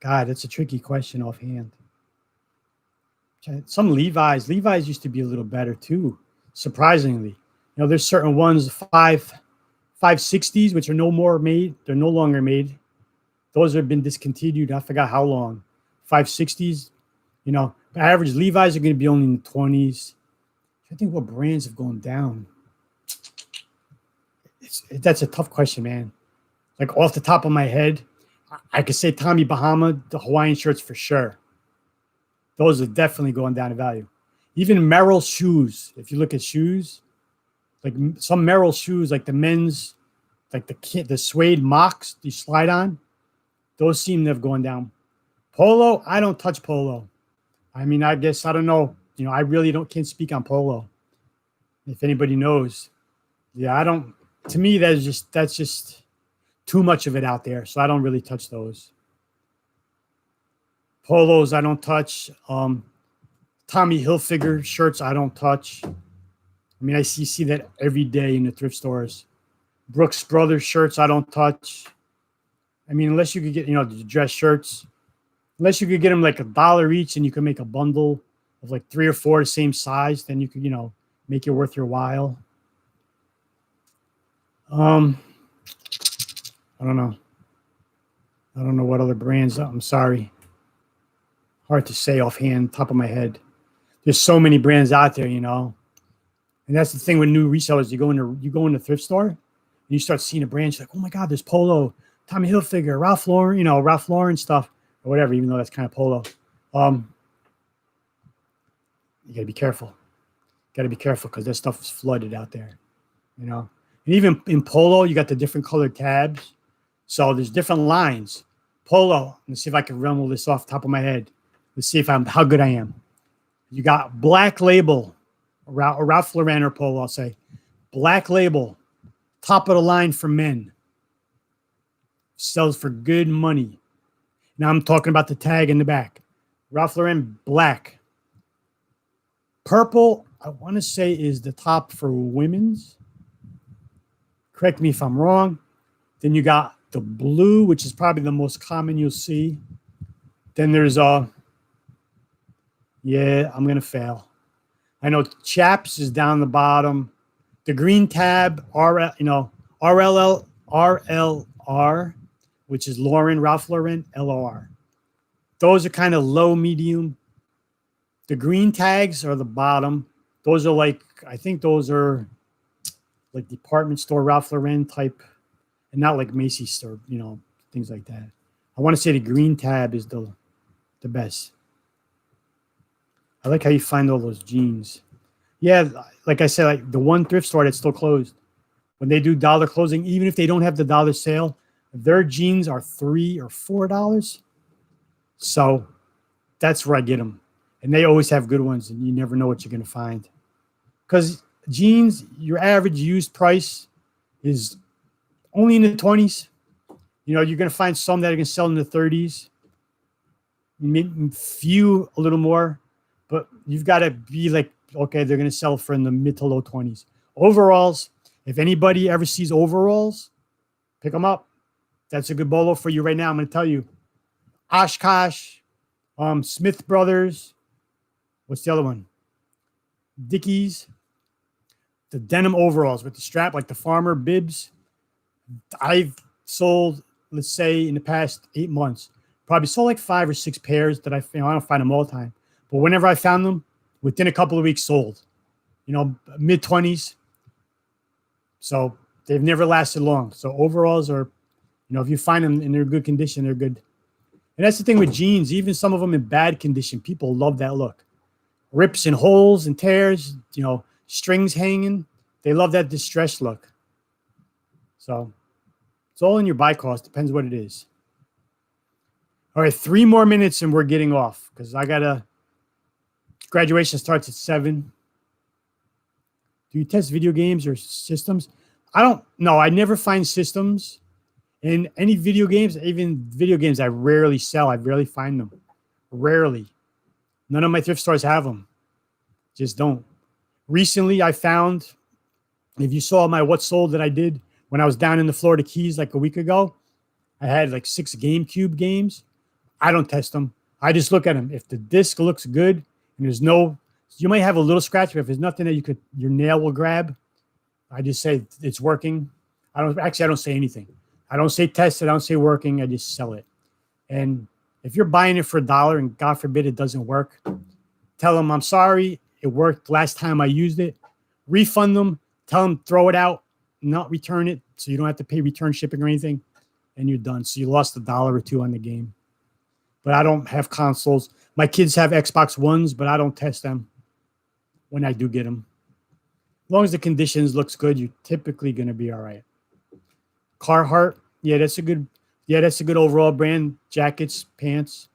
that's a tricky question offhand. Some Levi's used to be a little better too, surprisingly. You know, there's certain ones, 560s, which are no more made. They're no longer made. Those have been discontinued. I forgot how long. 560s, you know, average Levi's are going to be only in the 20s. I think what brands have gone down. That's a tough question, man. Like off the top of my head, I could say Tommy Bahama, the Hawaiian shirts for sure. Those are definitely going down in value. Even Merrell shoes. If you look at shoes, like some Merrell shoes, like the men's, like the suede mocks you slide on, those seem to have gone down. Polo, I don't touch polo. I mean, I guess I don't know. I really can't speak on polo. If anybody knows, yeah, I don't. To me, that's just too much of it out there. So I don't really touch those. Polos, I don't touch. Tommy Hilfiger shirts, I don't touch. I mean, I see that every day in the thrift stores. Brooks Brothers shirts, I don't touch. I mean, unless you could get, the dress shirts, unless you could get them like $1 each and you can make a bundle of like 3 or 4 the same size, then you could, make it worth your while. I don't know. I don't know what other brands. I'm sorry. Hard to say offhand, top of my head. There's so many brands out there, And that's the thing with new resellers. You go in the thrift store and you start seeing a brand, you're like, oh my God, there's Polo, Tommy Hilfiger, Ralph Lauren, Ralph Lauren stuff or whatever, even though that's kind of Polo. You gotta be careful. Because that stuff is flooded out there, And even in Polo, you got the different colored tabs. So there's different lines. Polo, let's see if I can rumble this off the top of my head. Let's see how good I am. You got Black Label, Ralph Lauren or Polo, I'll say. Black Label, top of the line for men. Sells for good money. Now I'm talking about the tag in the back. Ralph Lauren, black. Purple, I want to say, is the top for women's. Correct me if I'm wrong. Then you got the blue, which is probably the most common you'll see. Then there's yeah, I'm going to fail. I know Chaps is down the bottom. The green tab, RLR, which is Ralph Lauren, LOR. Those are kind of low, medium. The green tags are the bottom. Those are I think those are like department store Ralph Lauren type, and not like Macy's store, things like that. I want to say the green tab is the best. I like how you find all those jeans. Yeah, like I said, like the one thrift store that's still closed. When they do dollar closing, even if they don't have the dollar sale, their jeans are $3 or $4. So that's where I get them. And they always have good ones, and you never know what you're going to find. Because jeans, your average used price is only in the 20s. You're going to find some that are going to sell in the 30s. Few a little more. But you've got to be like, okay, they're going to sell for in the mid to low 20s. Overalls, if anybody ever sees overalls, pick them up. That's a good bolo for you right now. I'm going to tell you. Oshkosh, Smith Brothers. What's the other one? Dickies. The denim overalls with the strap, like the farmer bibs. I've sold, let's say, in the past 8 months, probably sold like 5 or 6 pairs that I don't find them all the time. But whenever I found them, within a couple of weeks sold. Mid-20s. So they've never lasted long. So overalls are, if you find them in their good condition, they're good. And that's the thing with jeans. Even some of them in bad condition, people love that look. Rips and holes and tears, strings hanging. They love that distressed look. So it's all in your buy cost. Depends what it is. All right, 3 more minutes and we're getting off because I got to. Graduation starts at 7. Do you test video games or systems? I don't know. I never find systems in any video games. Even video games I rarely sell. I rarely find them. Rarely. None of my thrift stores have them. Just don't. Recently, I found, if you saw my What Sold that I did when I was down in the Florida Keys like a week ago, I had like 6 GameCube games. I don't test them. I just look at them. If the disc looks good and there's no, you might have a little scratch, but if there's nothing that your nail will grab, I just say it's working. I don't say anything. I don't say test it. I don't say working. I just sell it. And if you're buying it for $1 and God forbid it doesn't work, tell them I'm sorry. It worked last time I used it. Refund them. Tell them throw it out, not return it, so you don't have to pay return shipping or anything, and you're done. So you lost $1 or $2 on the game. But I don't have consoles. My kids have Xbox Ones, but I don't test them when I do get them. As long as the conditions looks good, you're typically going to be all right. Carhartt, yeah, that's a good overall brand. Jackets, pants,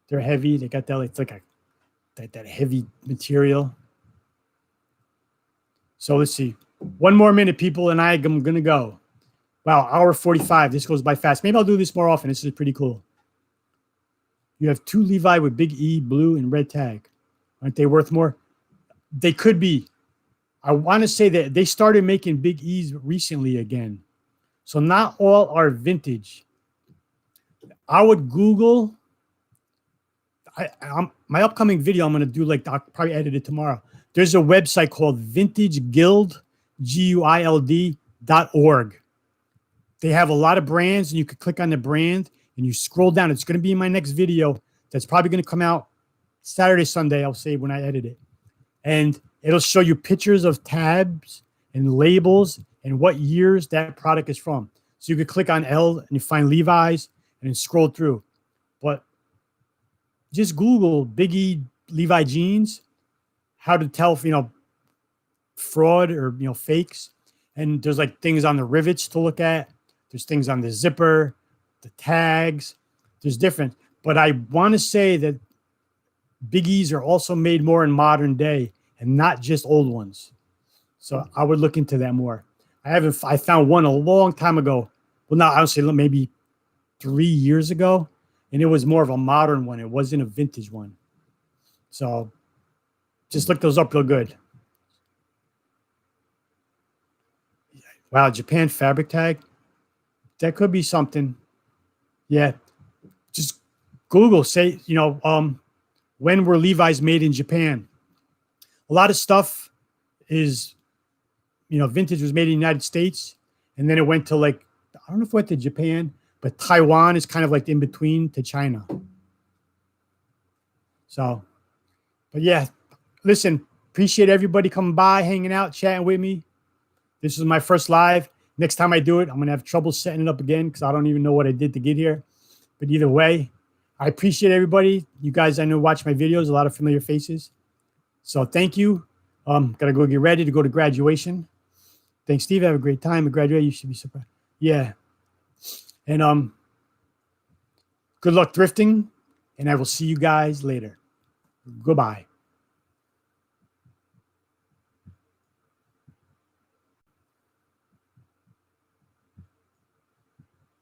they're heavy. They got that, it's like that heavy material. So let's see. One more minute, people, and I'm going to go. Wow, hour 45. This goes by fast. Maybe I'll do this more often. This is pretty cool. You have 2 Levi with big E, blue, and red tag. Aren't they worth more? They could be. I want to say that they started making big E's recently again. So not all are vintage. I would Google. My upcoming video, I'm going to do I'll probably edit it tomorrow. There's a website called VintageGuild, GUILD.org. They have a lot of brands, and you could click on the brand, and you scroll down. It's going to be in my next video. That's probably going to come out Saturday, Sunday, I'll say when I edit it. And it'll show you pictures of tabs and labels and what years that product is from. So you could click on L, and you find Levi's, and then scroll through. But just Google Big E Levi jeans, how to tell if, fraud or, fakes. And there's things on the rivets to look at. There's things on the zipper, the tags. There's different. But I want to say that Big E's are also made more in modern day and not just old ones. So I would look into that more. I found one a long time ago. Well, no, I would say maybe 3 years ago. And it was more of a modern one. It wasn't a vintage one. So just look those up real good. Wow, Japan fabric tag. That could be something. Yeah. Just Google, say, when were Levi's made in Japan? A lot of stuff is, vintage was made in the United States. And then it went to I don't know if it went to Japan, but Taiwan is kind of in between to China. So, but yeah, listen, appreciate everybody coming by, hanging out, chatting with me. This is my first live. Next time I do it, I'm going to have trouble setting it up again because I don't even know what I did to get here. But either way, I appreciate everybody. You guys, I know, watch my videos, a lot of familiar faces. So thank you. Got to go get ready to go to graduation. Thanks, Steve. Have a great time at graduation. You should be surprised. Yeah. And good luck thrifting, and I will see you guys later. Goodbye.